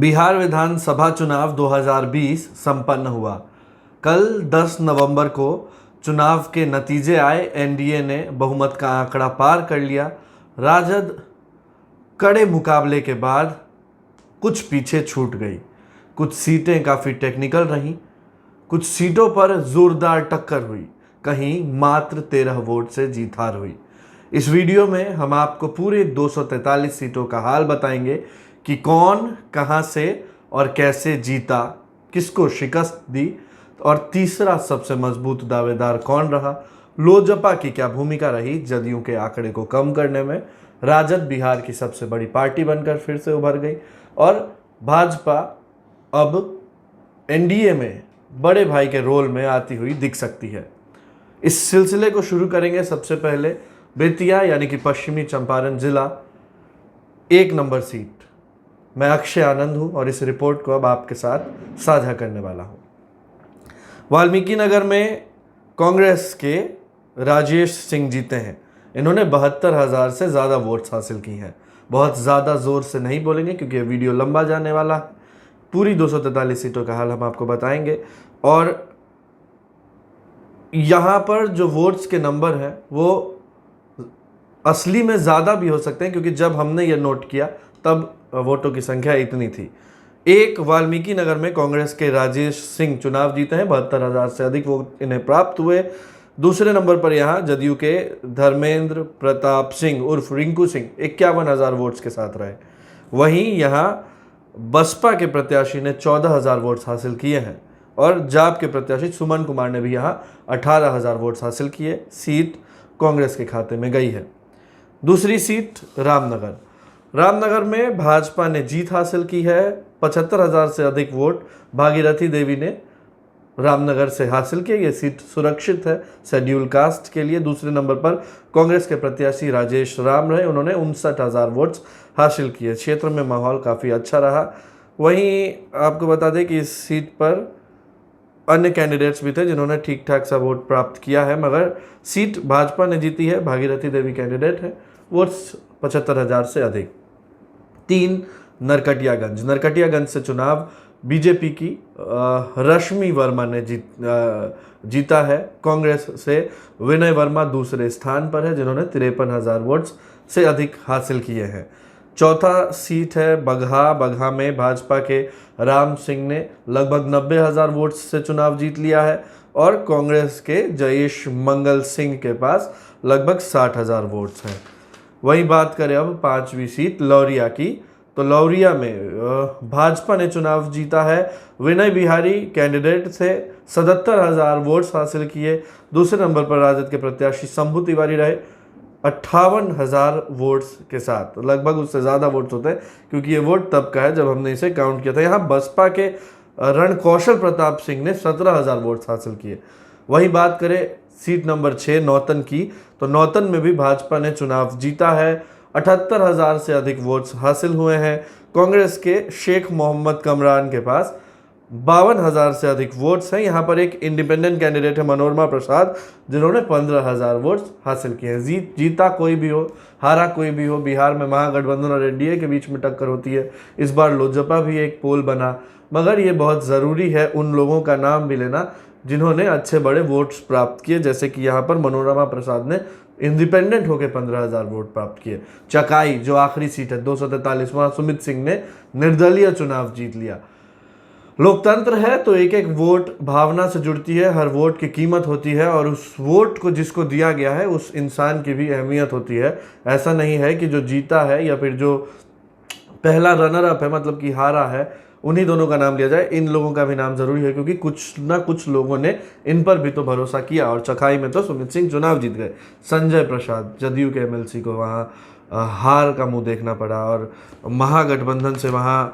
बिहार विधानसभा चुनाव 2020 संपन्न हुआ। कल 10 नवंबर को चुनाव के नतीजे आए। एनडीए ने बहुमत का आंकड़ा पार कर लिया। राजद कड़े मुकाबले के बाद कुछ पीछे छूट गई। कुछ सीटें काफ़ी टेक्निकल रहीं, कुछ सीटों पर जोरदार टक्कर हुई, कहीं मात्र 13 वोट से जीत हार हुई। इस वीडियो में हम आपको पूरे 243 सीटों का हाल बताएंगे कि कौन कहां से और कैसे जीता, किसको शिकस्त दी और तीसरा सबसे मजबूत दावेदार कौन रहा, लोजपा की क्या भूमिका रही जदयू के आंकड़े को कम करने में, राजद बिहार की सबसे बड़ी पार्टी बनकर फिर से उभर गई और भाजपा अब एनडीए में बड़े भाई के रोल में आती हुई दिख सकती है। इस सिलसिले को शुरू करेंगे सबसे पहले बेतिया यानी कि पश्चिमी चंपारण जिला 1 नंबर सीट। मैं अक्षय आनंद हूं और इस रिपोर्ट को अब आपके साथ साझा करने वाला हूं। वाल्मीकि नगर में कांग्रेस के राजेश सिंह जीते हैं। इन्होंने 72,000 से ज़्यादा वोट्स हासिल की हैं। बहुत ज़्यादा ज़ोर से नहीं बोलेंगे क्योंकि ये वीडियो लंबा जाने वाला है। पूरी 243 सीटों का हाल हम आपको बताएंगे और यहाँ पर जो वोट्स के नंबर हैं वो असली में ज़्यादा भी हो सकते हैं क्योंकि जब हमने ये नोट किया तब वोटों की संख्या इतनी थी। एक वाल्मीकि नगर में कांग्रेस के राजेश सिंह चुनाव जीते हैं। 72,000 से अधिक वोट इन्हें प्राप्त हुए। दूसरे नंबर पर यहाँ जदयू के धर्मेंद्र प्रताप सिंह उर्फ रिंकू सिंह 51,000 वोट्स के साथ रहे। वहीं यहाँ बसपा के प्रत्याशी ने 14,000 वोट्स हासिल किए हैं और जाप के प्रत्याशी सुमन कुमार ने भी यहाँ 18,000 वोट्स हासिल किए। सीट कांग्रेस के खाते में गई है। दूसरी सीट रामनगर में भाजपा ने जीत हासिल की है। 75,000 से अधिक वोट भागीरथी देवी ने रामनगर से हासिल किए। ये सीट सुरक्षित है शेड्यूल कास्ट के लिए। दूसरे नंबर पर कांग्रेस के प्रत्याशी राजेश राम रहे। उन्होंने 59,000 वोट्स हासिल किए। क्षेत्र में माहौल काफ़ी अच्छा रहा। वहीं आपको बता दें कि इस सीट पर अन्य कैंडिडेट्स भी थे जिन्होंने ठीक ठाक सा वोट प्राप्त किया है, मगर सीट भाजपा ने जीती है। भागीरथी देवी कैंडिडेट है। वोट्स 75,000 से अधिक। 3 नरकटियागंज से चुनाव बीजेपी की रश्मि वर्मा ने जीता है। कांग्रेस से विनय वर्मा दूसरे स्थान पर है जिन्होंने 53,000 वोट्स से अधिक हासिल किए हैं। चौथा सीट है बगहा में भाजपा के राम सिंह ने लगभग 90,000 वोट्स से चुनाव जीत लिया है और कांग्रेस के जयेश मंगल सिंह के पास लगभग 60,000 वोट्स हैं। वही बात करें अब 5वीं सीट लौरिया की, तो लौरिया में भाजपा ने चुनाव जीता है। विनय बिहारी कैंडिडेट से 77,000 वोट्स हासिल किए। दूसरे नंबर पर राजद के प्रत्याशी शंभू तिवारी रहे 58,000 वोट्स के साथ। लगभग उससे ज़्यादा वोट्स होते हैं क्योंकि ये वोट तब का है जब हमने इसे काउंट किया था। यहाँ बसपा के रणकौशल प्रताप सिंह ने 17,000 वोट्स हासिल किए। वही बात करें सीट नंबर 6 नौतन की, तो नौतन में भी भाजपा ने चुनाव जीता है। 78,000 से अधिक वोट्स हासिल हुए हैं। कांग्रेस के शेख मोहम्मद कमरान के पास 52,000 से अधिक वोट्स हैं। यहाँ पर एक इंडिपेंडेंट कैंडिडेट है मनोरमा प्रसाद जिन्होंने 15,000 वोट्स हासिल किए हैं। जीता कोई भी हो, हारा कोई भी हो, बिहार में महागठबंधन और एनडीए के बीच में टक्कर होती है। इस बार लोजपा भी एक पोल बना, मगर ये बहुत ज़रूरी है उन लोगों का नाम भी लेना जिन्होंने अच्छे बड़े वोट्स प्राप्त किए, जैसे कि यहाँ पर मनोरमा प्रसाद ने इंडिपेंडेंट होकर 15,000 वोट प्राप्त किए। चकाई जो आखिरी सीट है 243, वहाँ सुमित सिंह ने निर्दलीय चुनाव जीत लिया। लोकतंत्र है तो एक एक वोट भावना से जुड़ती है, हर वोट की कीमत होती है और उस वोट को जिसको दिया गया है उस इंसान की भी अहमियत होती है। ऐसा नहीं है कि जो जीता है या फिर जो पहला रनर अप है मतलब कि हारा है उन्हीं दोनों का नाम लिया जाए। इन लोगों का भी नाम जरूरी है क्योंकि कुछ ना कुछ लोगों ने इन पर भी तो भरोसा किया और चकाई में तो सुमित सिंह चुनाव जीत गए। संजय प्रसाद जदयू के एमएलसी को वहाँ हार का मुंह देखना पड़ा और महागठबंधन से वहाँ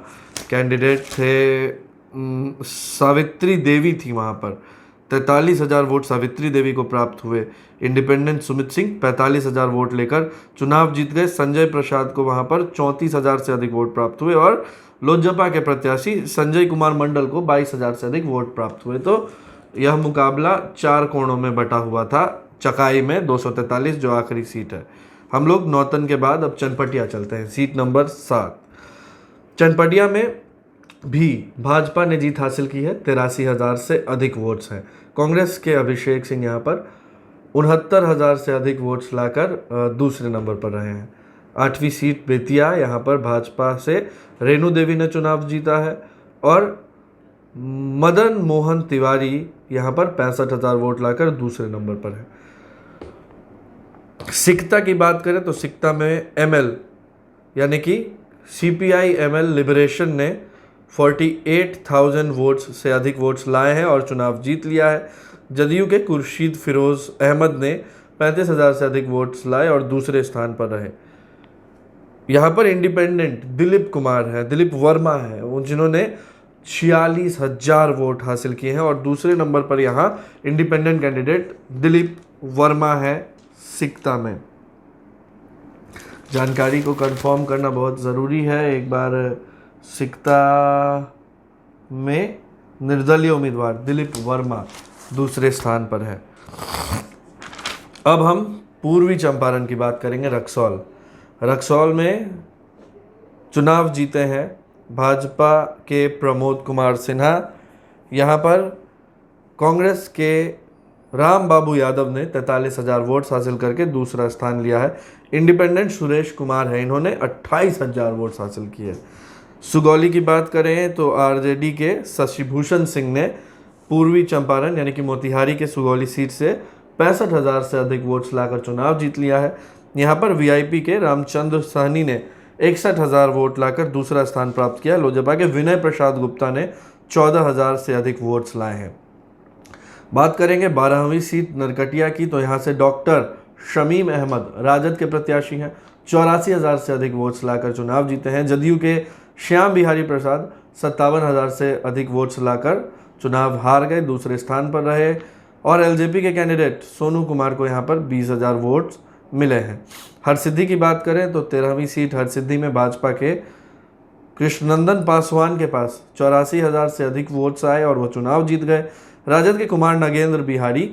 कैंडिडेट थे सावित्री देवी थी। वहाँ पर 43,000 वोट सावित्री देवी को प्राप्त हुए। इंडिपेंडेंट सुमित सिंह 45,000 वोट लेकर चुनाव जीत गए। संजय प्रसाद को वहाँ पर 34,000 से अधिक वोट प्राप्त हुए और लोजपा के प्रत्याशी संजय कुमार मंडल को 22,000 से अधिक वोट प्राप्त हुए। तो यह मुकाबला 4 कोणों में बटा हुआ था। चकाई में 243 जो आखिरी सीट है। हम लोग नौतन के बाद अब चनपटिया चलते हैं। सीट नंबर 7 चनपटिया में भी भाजपा ने जीत हासिल की है। 83,000 से अधिक वोट्स हैं। कांग्रेस के अभिषेक सिंह यहाँ पर 69,000 से अधिक वोट्स लाकर दूसरे नंबर पर रहे हैं। 8वीं सीट बेतिया, यहाँ पर भाजपा से रेणु देवी ने चुनाव जीता है और मदन मोहन तिवारी यहाँ पर 65,000 वोट लाकर दूसरे नंबर पर है। सिकता की बात करें तो सिकता में एमएल यानी कि सीपीआई एमएल लिबरेशन ने 48,000 वोट्स से अधिक वोट्स लाए हैं और चुनाव जीत लिया है। जदयू के खुर्शीद फिरोज अहमद ने 35,000 से अधिक वोट्स लाए और दूसरे स्थान पर रहे। यहाँ पर इंडिपेंडेंट दिलीप कुमार है, दिलीप वर्मा है, जिन्होंने 46,000 वोट हासिल किए हैं और दूसरे नंबर पर यहाँ इंडिपेंडेंट कैंडिडेट दिलीप वर्मा है सिकता में। जानकारी को कंफर्म करना बहुत ज़रूरी है। एक बार सिकता में निर्दलीय उम्मीदवार दिलीप वर्मा दूसरे स्थान पर है। अब हम पूर्वी चंपारण की बात करेंगे। रक्सौल में चुनाव जीते हैं भाजपा के प्रमोद कुमार सिन्हा। यहाँ पर कांग्रेस के राम बाबू यादव ने 43,000 वोट्स हासिल करके दूसरा स्थान लिया है। इंडिपेंडेंट सुरेश कुमार है, इन्होंने 28,000 वोट्स हासिल किए। सुगौली की बात करें तो आरजेडी के शशिभूषण सिंह ने पूर्वी चंपारण यानी कि मोतिहारी के सुगौली सीट से 65,000 से अधिक वोट्स लाकर चुनाव जीत लिया है। यहाँ पर वीआईपी के रामचंद्र सहनी ने 61,000 वोट लाकर दूसरा स्थान प्राप्त किया। लोजपा के विनय प्रसाद गुप्ता ने 14,000 से अधिक वोट्स लाए हैं। बात करेंगे 12वीं सीट नरकटिया की, तो यहाँ से डॉक्टर शमीम अहमद राजद के प्रत्याशी हैं। 84,000 से अधिक वोट्स लाकर चुनाव जीते हैं। जदयू के श्याम बिहारी प्रसाद 57,000 से अधिक वोट्स लाकर चुनाव हार गए, दूसरे स्थान पर रहे। और एलजेपी के कैंडिडेट सोनू कुमार को यहाँ पर 20,000 वोट्स मिले हैं। हरसिद्धि की बात करें तो 13वीं सीट हरसिद्धि में भाजपा के कृष्णनंदन पासवान के पास 84,000 से अधिक वोट्स आए और वो चुनाव जीत गए। राजद के कुमार नागेंद्र बिहारी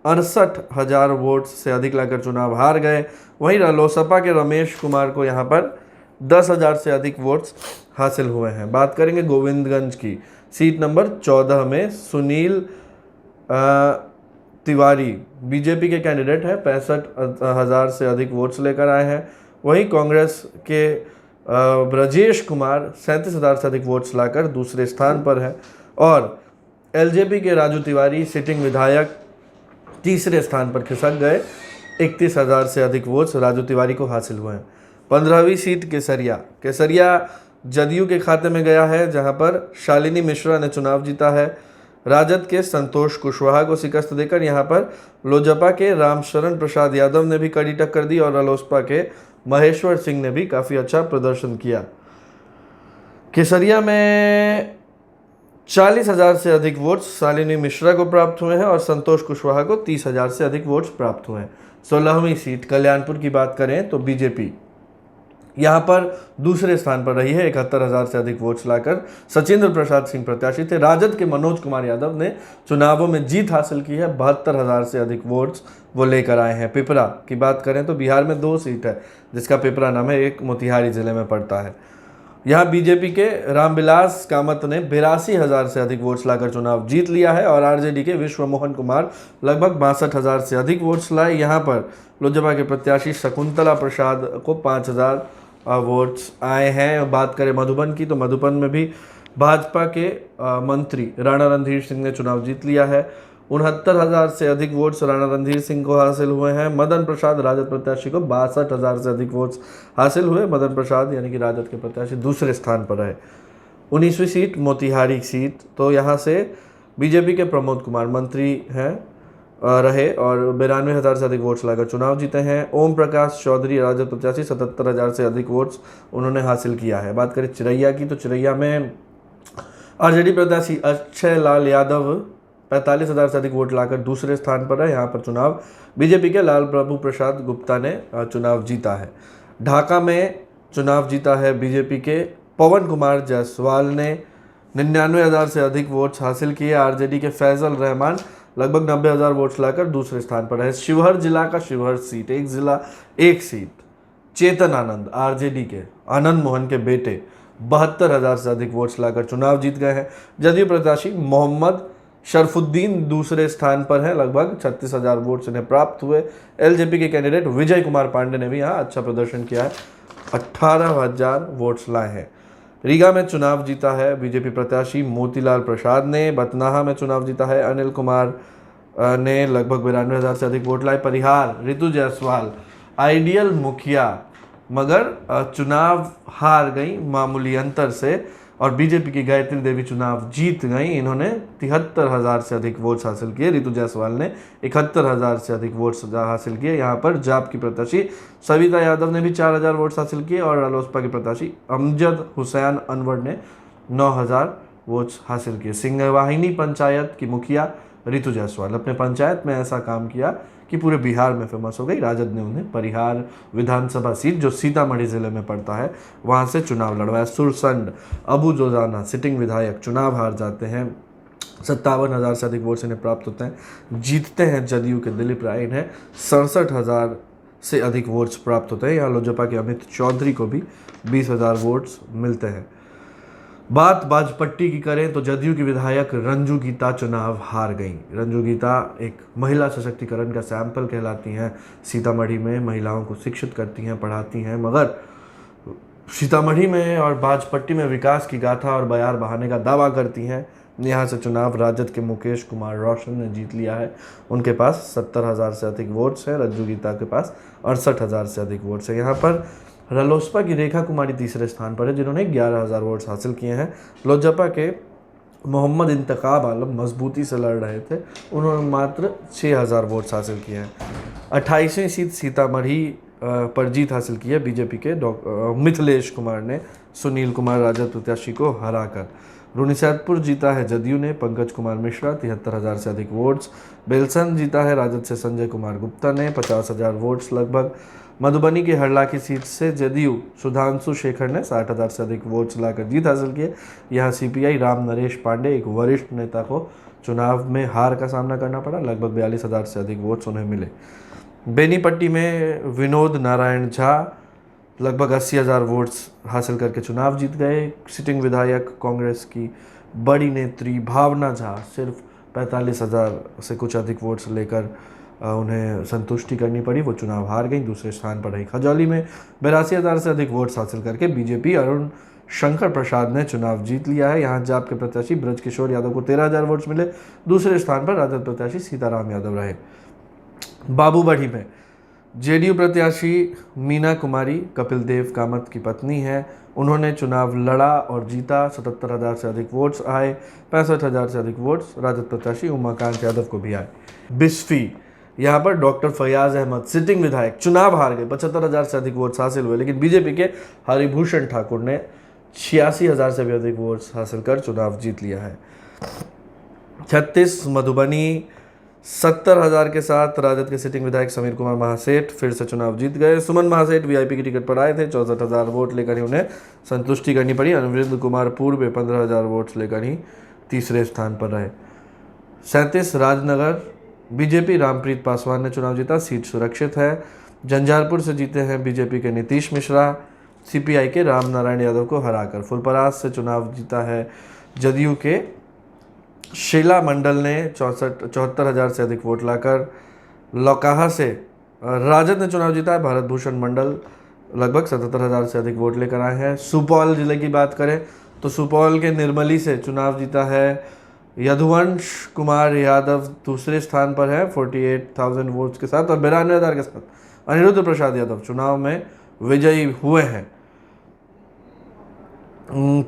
68,000 वोट्स से अधिक लाकर चुनाव हार गए। वहीं रालोसपा के रमेश कुमार को यहाँ पर 10,000 से अधिक वोट्स हासिल हुए हैं। बात करेंगे गोविंदगंज की, सीट नंबर 14 में सुनील तिवारी बीजेपी के कैंडिडेट हैं, 65,000 से अधिक वोट्स लेकर आए हैं। वहीं कांग्रेस के ब्रजेश कुमार 37,000 से अधिक वोट्स लाकर दूसरे स्थान पर है और एलजेपी के राजू तिवारी सिटिंग विधायक तीसरे स्थान पर खिसक गए। 31,000 से अधिक वोट्स राजू तिवारी को हासिल हुए हैं। 15वीं सीट केसरिया जदयू के खाते में गया है, जहां पर शालिनी मिश्रा ने चुनाव जीता है। राजद के संतोष कुशवाहा को शिकस्त देकर यहां पर लोजपा के रामशरण प्रसाद यादव ने भी कड़ी टक्कर दी और रालोसपा के महेश्वर सिंह ने भी काफ़ी अच्छा प्रदर्शन किया। केसरिया में 40,000 से अधिक वोट्स शालिनी मिश्रा को प्राप्त हुए हैं और संतोष कुशवाहा को 30,000 से अधिक वोट्स प्राप्त हुए हैं। 16वीं सीट कल्याणपुर की बात करें तो बीजेपी यहाँ पर दूसरे स्थान पर रही है। 71,000 से अधिक वोट्स लाकर सचिंद्र प्रसाद सिंह प्रत्याशी थे। राजद के मनोज कुमार यादव ने चुनावों में जीत हासिल की है। 72,000 से अधिक वोट्स वो लेकर आए हैं। पिपरा की बात करें तो बिहार में 2 सीट है, जिसका पिपरा नाम है, एक मोतिहारी जिले में पड़ता है। यहाँ बीजेपी के रामविलास कामत ने 82,000 से अधिक वोट्स लाकर चुनाव जीत लिया है और आरजेडी के विश्व मोहन कुमार लगभग 62,000 से अधिक वोट्स लाए। यहाँ पर लोजपा के प्रत्याशी शकुंतला प्रसाद को 5,000 वोट्स आए हैं। बात करें मधुबन की तो मधुबन में भी भाजपा के मंत्री राणा रणधीर सिंह ने चुनाव जीत लिया है। 69,000 से अधिक वोट्स राणा रणधीर सिंह को हासिल हुए हैं। मदन प्रसाद राजद प्रत्याशी को 62,000 से अधिक वोट्स हासिल हुए। मदन प्रसाद यानी कि राजद के प्रत्याशी दूसरे स्थान पर रहे। 19वीं सीट मोतिहारी सीट, तो यहाँ से बीजेपी के प्रमोद कुमार मंत्री हैं रहे और 92,000 से अधिक वोट्स लाकर चुनाव जीते हैं। ओम प्रकाश चौधरी राजद प्रत्याशी 77,000 से अधिक वोट्स उन्होंने हासिल किया है। बात करें चिरैया की तो चिरैया में आरजेडी प्रत्याशी अक्षय लाल यादव 45,000 से अधिक वोट लाकर दूसरे स्थान पर है। यहाँ पर चुनाव बीजेपी के लाल प्रभु प्रसाद गुप्ता ने चुनाव जीता है। ढाका में चुनाव जीता है बीजेपी के पवन कुमार जायसवाल ने 99,000 से अधिक वोट्स हासिल किए। आरजेडी के फैजल रहमान लगभग 90,000 वोट्स लाकर दूसरे स्थान पर है। शिवहर जिला का शिवहर सीट, एक जिला एक सीट, चेतन आनंद आरजेडी के आनंद मोहन के बेटे 72,000 से अधिक वोट्स लाकर चुनाव जीत गए हैं। जदयू प्रत्याशी मोहम्मद शरफुद्दीन दूसरे स्थान पर हैं, लगभग 36,000 वोट्स इन्हें प्राप्त हुए। एलजेपी के कैंडिडेट विजय कुमार पांडे ने भी यहाँ अच्छा प्रदर्शन किया है, 18,000 वोट्स लाए हैं। रीगा में चुनाव जीता है बीजेपी प्रत्याशी मोतीलाल प्रसाद ने। बतनाहा में चुनाव जीता है अनिल कुमार ने, लगभग 92,000 से अधिक वोट लाए। परिहार रितु जायसवाल आइडियल मुखिया, मगर चुनाव हार गई मामूली अंतर से, और बीजेपी की गायत्री देवी चुनाव जीत गई। इन्होंने 73,000 से अधिक वोट्स हासिल किए। रितु जायसवाल ने 71,000 से अधिक वोट्स हासिल किए। यहाँ पर जाप की प्रत्याशी सविता यादव ने भी 4,000 वोट्स हासिल किए, और रालोसपा के प्रत्याशी अमजद हुसैन अनवर ने 9,000 वोट्स हासिल किए। सिंहवाहिनी पंचायत की मुखिया रितु जायसवाल अपने पंचायत में ऐसा काम किया कि पूरे बिहार में फेमस हो गई। राजद ने उन्हें परिहार विधानसभा सीट, जो सीतामढ़ी जिले में पड़ता है, वहां से चुनाव लड़वाया। सुरसंड अबू जोजाना सिटिंग विधायक चुनाव हार जाते हैं। 57,000 से अधिक वोट्स इन्हें प्राप्त होते हैं। जीतते हैं जदयू के दिलीप राय, इन्हें 67,000 से अधिक वोट्स प्राप्त होते हैं। यहाँ लोजपा के अमित चौधरी को भी 20,000 वोट्स मिलते हैं। बात बाजपट्टी की करें तो जदयू की विधायक रंजू गीता चुनाव हार गई। रंजू गीता एक महिला सशक्तिकरण का सैंपल कहलाती हैं। सीतामढ़ी में महिलाओं को शिक्षित करती हैं, पढ़ाती हैं, मगर सीतामढ़ी में और बाजपट्टी में विकास की गाथा और बयार बहाने का दावा करती हैं। यहाँ से चुनाव राजद के मुकेश कुमार रोशन ने जीत लिया है। उनके पास 70,000 से अधिक वोट्स हैं। रंजू गीता के पास 68,000 से अधिक वोट्स हैं। यहाँ पर रालोसपा की रेखा कुमारी तीसरे स्थान पर है, जिन्होंने 11,000 वोट्स हासिल किए हैं। लोजपा के मोहम्मद इंतखाब आलम मजबूती से लड़ रहे थे, उन्होंने मात्र 6,000 वोट्स हासिल किए हैं। 28वीं सीट सीतामढ़ी पर जीत हासिल की है बीजेपी के मिथिलेश कुमार ने सुनील कुमार राजद प्रत्याशी को हराकर। रूनीसैदपुर जीता है जदयू ने, पंकज कुमार मिश्रा 73,000 से अधिक वोट्स। बेलसन जीता है राजद से संजय कुमार गुप्ता ने 50,000 वोट्स लगभग। मधुबनी की हरला की सीट से जदयू सुधांशु शेखर ने 60,000 से अधिक वोट्स लाकर जीत हासिल की। यहाँ सीपीआई राम नरेश पांडे, एक वरिष्ठ नेता को चुनाव में हार का सामना करना पड़ा, लगभग 42,000 से अधिक वोट्स उन्हें मिले। बेनीपट्टी में विनोद नारायण झा लगभग 80,000 वोट्स हासिल करके चुनाव जीत गए। सिटिंग विधायक कांग्रेस की बड़ी नेत्री भावना झा सिर्फ 45,000 से कुछ अधिक वोट्स लेकर उन्हें संतुष्टि करनी पड़ी, वो चुनाव हार गई, दूसरे स्थान पर रही। खजौली में 82,000 से अधिक वोट्स हासिल करके बीजेपी अरुण शंकर प्रसाद ने चुनाव जीत लिया है। यहाँ जाप के प्रत्याशी ब्रजकिशोर यादव को 13,000 वोट्स मिले। दूसरे स्थान पर राजद प्रत्याशी सीताराम यादव रहे। बाबूबढ़ी में जेडीयू प्रत्याशी मीना कुमारी कपिल देव कामत की पत्नी है, उन्होंने चुनाव लड़ा और जीता। 77,000 से अधिक वोट्स आए। 65,000 से अधिक वोट्स राजद प्रत्याशी उमाकांत यादव को भी आए। बिस्फी, यहाँ पर डॉक्टर फयाज अहमद सिटिंग विधायक चुनाव हार गए। 75,000 से अधिक वोट्स हासिल हुए, लेकिन बीजेपी के हरिभूषण ठाकुर ने 86,000 से भी अधिक वोट्स हासिल कर चुनाव जीत लिया है। 36 मधुबनी 70,000 के साथ राजद के सिटिंग विधायक समीर कुमार महासेठ फिर से चुनाव जीत गए। सुमन महासेठ वीआईपी की टिकट पर आए थे, 64,000 वोट लेकर ही उन्हें संतुष्टि करनी पड़ी। अरविंद कुमार पूर्व 15,000 वोट्स लेकर ही तीसरे स्थान पर रहे। 37 राजनगर बीजेपी रामप्रीत पासवान ने चुनाव जीता, सीट सुरक्षित है। झंझारपुर से जीते हैं बीजेपी के नीतीश मिश्रा, सीपीआई के राम नारायण यादव को हराकर। फुलपरास से चुनाव जीता है जदयू के शीला मंडल ने 74,000 से अधिक वोट लाकर। लौकाहा से राजद ने चुनाव जीता है, भारत भूषण मंडल लगभग 77,000 से अधिक वोट लेकर आए हैं। सुपौल जिले की बात करें तो सुपौल के निर्मली से चुनाव जीता है यदुवंश कुमार यादव, दूसरे स्थान पर है 48,000 वोट्स के साथ, और 92,000 के साथ अनिरुद्ध प्रसाद यादव चुनाव में विजयी हुए हैं।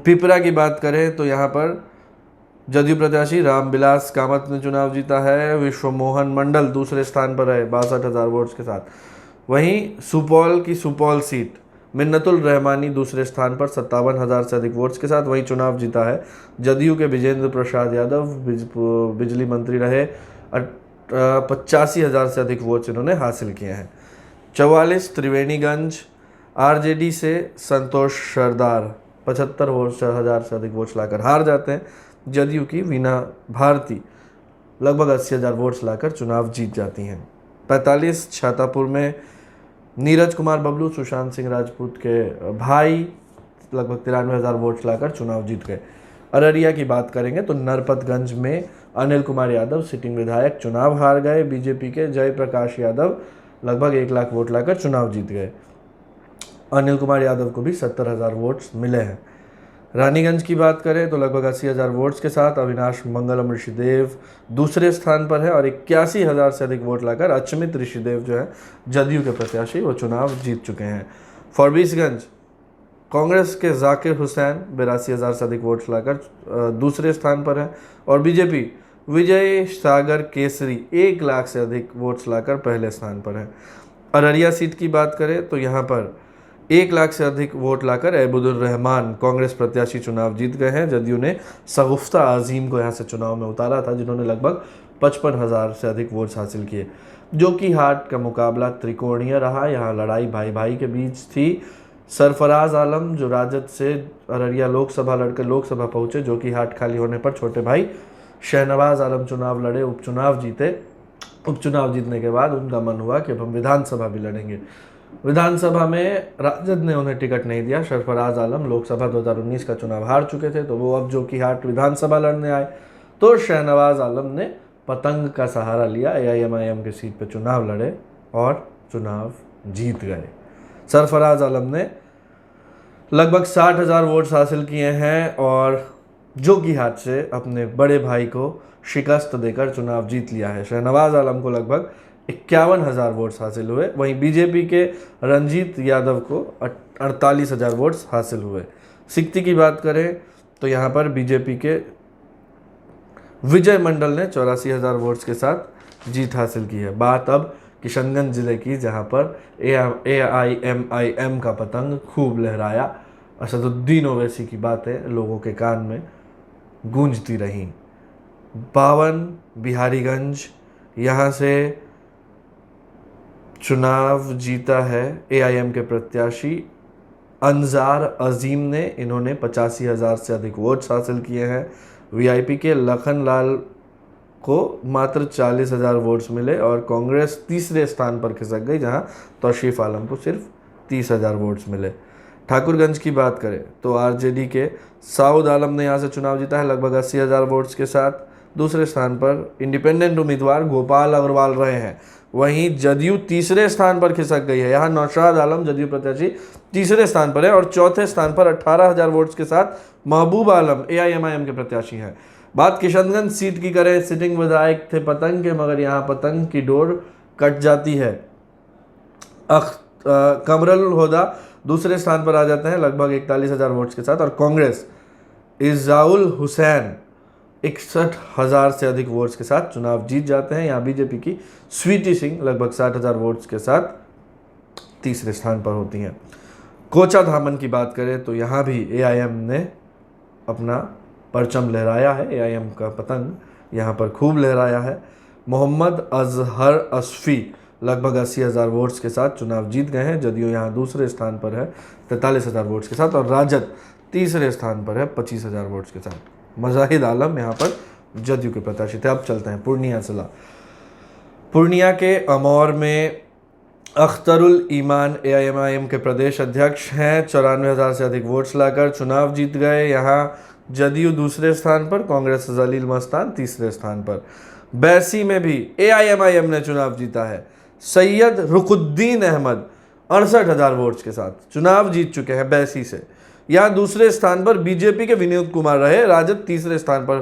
पिपरा की बात करें तो यहाँ पर जदयू प्रत्याशी रामविलास कामत ने चुनाव जीता है। विश्व मोहन मंडल दूसरे स्थान पर है 62,000 वोट्स के साथ। वहीं सुपौल की सुपौल सीट मिन्नतुल रहमानी दूसरे स्थान पर 57,000 से अधिक वोट्स के साथ वहीं चुनाव जीता है जदयू के विजेंद्र प्रसाद यादव, बिजली मंत्री रहे। 85,000 से अधिक वोट्स इन्होंने हासिल किए हैं। 44 त्रिवेणीगंज आरजेडी से संतोष सरदार 75,000 से अधिक वोट्स लाकर हार जाते हैं। जदयू की वीना भारती लगभग 80,000 वोट्स लाकर चुनाव जीत जाती हैं। 45 छातापुर में नीरज कुमार बबलू सुशांत सिंह राजपूत के भाई लगभग 93,000 वोट्स लाकर चुनाव जीत गए। अररिया की बात करेंगे तो नरपतगंज में अनिल कुमार यादव सिटिंग विधायक चुनाव हार गए। बीजेपी के जयप्रकाश यादव लगभग 1 लाख वोट लाकर चुनाव जीत गए। अनिल कुमार यादव को भी 70,000 वोट्स मिले हैं। रानीगंज की बात करें तो लगभग 80,000 वोट्स के साथ अविनाश मंगलम ऋषिदेव दूसरे स्थान पर है और 81,000 से अधिक वोट लाकर अचमित ऋषिदेव जो है जदयू के प्रत्याशी वो चुनाव जीत चुके हैं। फॉरबिसगंज कांग्रेस के जाकिर हुसैन 82,000 से अधिक वोट्स लाकर दूसरे स्थान पर है और बीजेपी विजय सागर केसरी 1 लाख से अधिक वोट्स लाकर पहले स्थान पर है। अररिया सीट की बात करें तो यहाँ पर 1 लाख से अधिक वोट लाकर अबुदुर रहमान कांग्रेस प्रत्याशी चुनाव जीत गए हैं। जदयू ने सगुफ्ता अजीम को यहाँ से चुनाव में उतारा था जिन्होंने लगभग 55,000 से अधिक वोट्स हासिल किए। जोकीहाट का मुकाबला त्रिकोणीय रहा, यहाँ लड़ाई भाई भाई के बीच थी। सरफराज आलम जो राजद से अररिया लोकसभा लड़कर लोकसभा पहुंचे, जोकीहाट खाली होने पर छोटे भाई शहनवाज आलम चुनाव लड़े, उपचुनाव जीते। उपचुनाव जीतने के बाद उनका मन हुआ कि अब हम विधानसभा भी लड़ेंगे। विधानसभा में राजद ने उन्हें टिकट नहीं दिया। सरफराज आलम लोकसभा 2019 का चुनाव हार चुके थे तो वो अब जोकीहाट विधानसभा लड़ने आए तो शहनवाज आलम ने पतंग का सहारा लिया, AIMIM के सीट पर चुनाव लड़े और चुनाव जीत गए। सरफराज आलम ने लगभग 60,000 वोट्स हासिल किए हैं और जोकीहाट से अपने बड़े भाई को शिकस्त देकर चुनाव जीत लिया है। शहनवाज आलम को लगभग 51,000 वोट्स हासिल हुए। वहीं बीजेपी के रंजीत यादव को 48,000 वोट्स हासिल हुए। सिकती की बात करें तो यहाँ पर बीजेपी के विजय मंडल ने 84,000 वोट्स के साथ जीत हासिल की है। बात अब किशनगंज जिले की जहाँ पर AIMIM का पतंग खूब लहराया। असदुद्दीन ओवैसी की बातें लोगों के कान में गूंजती रहीं। 52 बिहारीगंज यहाँ से चुनाव जीता है AIM के प्रत्याशी अंजार अजीम ने। इन्होंने 85,000 से अधिक वोट्स हासिल किए हैं। VIP के लखनलाल को मात्र 40,000 वोट्स मिले और कांग्रेस तीसरे स्थान पर खिसक गई जहां तौशीफ आलम को सिर्फ 30,000 वोट्स मिले। ठाकुरगंज की बात करें तो RJD के साउद आलम ने यहां से चुनाव जीता है लगभग 80,000 वोट्स के साथ। दूसरे स्थान पर इंडिपेंडेंट उम्मीदवार गोपाल अग्रवाल रहे हैं। वहीं जदयू तीसरे स्थान पर खिसक गई है। यहाँ नौशाद आलम जदयू प्रत्याशी तीसरे स्थान पर है और चौथे स्थान पर 18,000 वोट्स के साथ महबूब आलम AIMIM के प्रत्याशी हैं। बात किशनगंज सीट की करें, सिटिंग विधायक थे पतंग के मगर यहाँ पतंग की डोर कट जाती है। कमरुल होदा दूसरे स्थान पर आ जाते हैं लगभग 41,000 वोट्स के साथ और कांग्रेस इज़ाउल हुसैन 61,000 से अधिक वोट्स के साथ चुनाव जीत जाते हैं। यहाँ बीजेपी की स्वीटी सिंह लगभग 60,000 वोट्स के साथ तीसरे स्थान पर होती हैं। कोचा धामन की बात करें तो यहाँ भी AIM ने अपना परचम लहराया है। AIM का पतंग यहाँ पर खूब लहराया है। मोहम्मद अजहर असफी लगभग 80,000 वोट्स के साथ चुनाव जीत गए हैं। जदयू यहाँ दूसरे स्थान पर है 43,000 वोट्स के साथ और राजद तीसरे स्थान पर है 25,000 वोट्स के साथ। मजाहिद आलम यहाँ पर जदयू के प्रत्याशी थे। अब चलते हैं पूर्णिया जिला। पूर्णिया के अमौर में अख्तरुल ईमान AIMIM के प्रदेश अध्यक्ष हैं। 94,000 से अधिक वोट्स लाकर चुनाव जीत गए। यहाँ जदयू दूसरे स्थान पर, कांग्रेस जलील मस्तान तीसरे स्थान पर। बैसी में भी AIMIM ने चुनाव जीता है। सैयद रुकुद्दीन अहमद 68,000 वोट्स के साथ चुनाव जीत चुके हैं बैसी से। यहाँ दूसरे स्थान पर बीजेपी के विनोद कुमार रहे। राजद तीसरे स्थान पर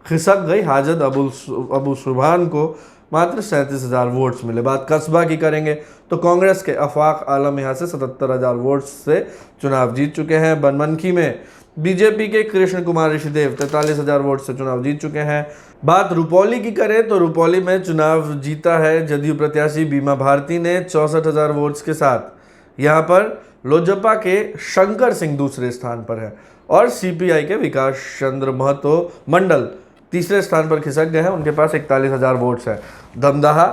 खिसक गई। हाजद अबू सुभान को मात्र 37,000 वोट्स मिले। बात कस्बा की करेंगे तो कांग्रेस के अफाक आलम यहाँ से 77,000 वोट्स से चुनाव जीत चुके हैं। बनमनखी में बीजेपी के कृष्ण कुमार ऋषिदेव 43,000 वोट से चुनाव जीत चुके हैं। बात रुपौली की करें तो रुपौली में चुनाव जीता है जदयू प्रत्याशी बीमा भारती ने 64,000 वोट्स के साथ। यहाँ पर लोजपा के शंकर सिंह दूसरे स्थान पर है और CPI के विकास चंद्र महतो मंडल तीसरे स्थान पर खिसक गए हैं। उनके पास 41,000 वोट्स है। दमदहा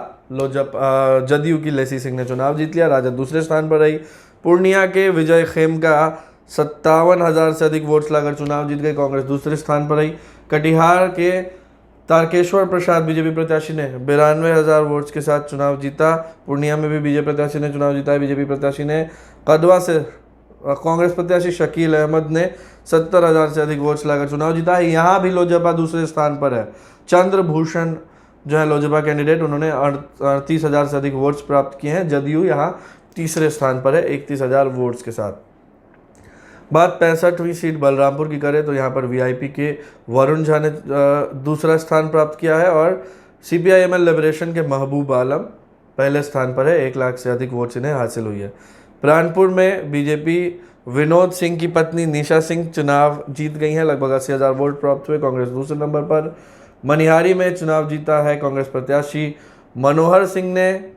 जदयू की लेसी सिंह ने चुनाव जीत लिया। राजद दूसरे स्थान पर रही। पूर्णिया के विजय खेमका 57,000 से अधिक वोट्स लाकर चुनाव जीत गए। कांग्रेस दूसरे स्थान पर रही। कटिहार के तारकेश्वर प्रसाद बीजेपी प्रत्याशी ने 92,000 वोट्स के साथ चुनाव जीता। पूर्णिया में भी बीजेपी प्रत्याशी ने चुनाव जीता है। बीजेपी प्रत्याशी ने कदवा से कांग्रेस प्रत्याशी शकील अहमद ने 70,000 से अधिक वोट्स लाकर चुनाव जीता है। यहाँ भी लोजपा दूसरे स्थान पर है। चंद्रभूषण जो है लोजपा कैंडिडेट, उन्होंने 38,000 से अधिक वोट्स प्राप्त किए हैं। जदयू यहाँ तीसरे स्थान पर है 31,000 वोट्स के साथ। बात 65वीं सीट बलरामपुर की करें तो यहाँ पर वीआईपी के वरुण झा ने दूसरा स्थान प्राप्त किया है और CPI-ML लिबरेशन के महबूब आलम पहले स्थान पर है। 1 लाख से अधिक वोट्स इन्हें हासिल हुई है। प्राणपुर में बीजेपी विनोद सिंह की पत्नी निशा सिंह चुनाव जीत गई हैं। लगभग 80,000 वोट प्राप्त हुए। कांग्रेस दूसरे नंबर पर। मनिहारी में चुनाव जीता है कांग्रेस प्रत्याशी मनोहर सिंह ने।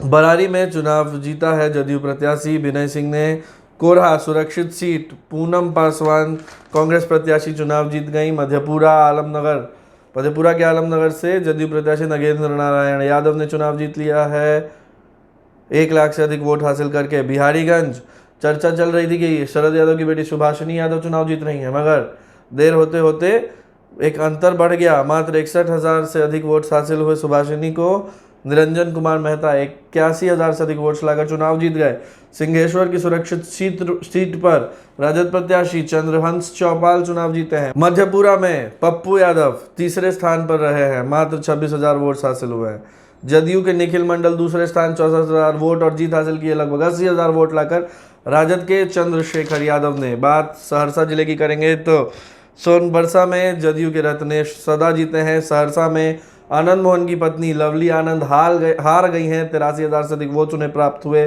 बरारी में चुनाव जीता है जदयू प्रत्याशी विनय सिंह ने। कोरहा सुरक्षित सीट पूनम पासवान कांग्रेस प्रत्याशी चुनाव जीत गई। मधेपुरा के आलमनगर से जदयू प्रत्याशी नगेंद्र नारायण यादव ने चुनाव जीत लिया है 1 लाख से अधिक वोट हासिल करके। बिहारीगंज चर्चा चल रही थी कि शरद यादव की बेटी सुभाषिनी यादव चुनाव जीत रही हैं, मगर देर होते होते एक अंतर बढ़ गया। मात्र 61,000 से अधिक वोट्स हासिल हुए सुभाषिनी को। निरंजन कुमार मेहता 81,000 से अधिक वोट्स लाकर चुनाव जीत गए। सिंहेश्वर की सुरक्षित सीट पर राजद प्रत्याशी चंद्रहंस चौपाल चुनाव जीते हैं। मध्यपुरा में पप्पू यादव तीसरे स्थान पर रहे हैं। मात्र 26,000 वोट्स हासिल हुए हैं। जदयू के निखिल मंडल दूसरे स्थान 64,000 वोट और जीत हासिल की है लगभग 80,000 वोट लाकर। राजद के चंद्रशेखर यादव ने। बात सहरसा जिले की करेंगे तो सोनबरसा में जदयू के रत्नेश सदा जीते हैं। सहरसा में आनंद मोहन की पत्नी लवली आनंद हार गई हैं। 83,000 से अधिक वोट उन्हें प्राप्त हुए।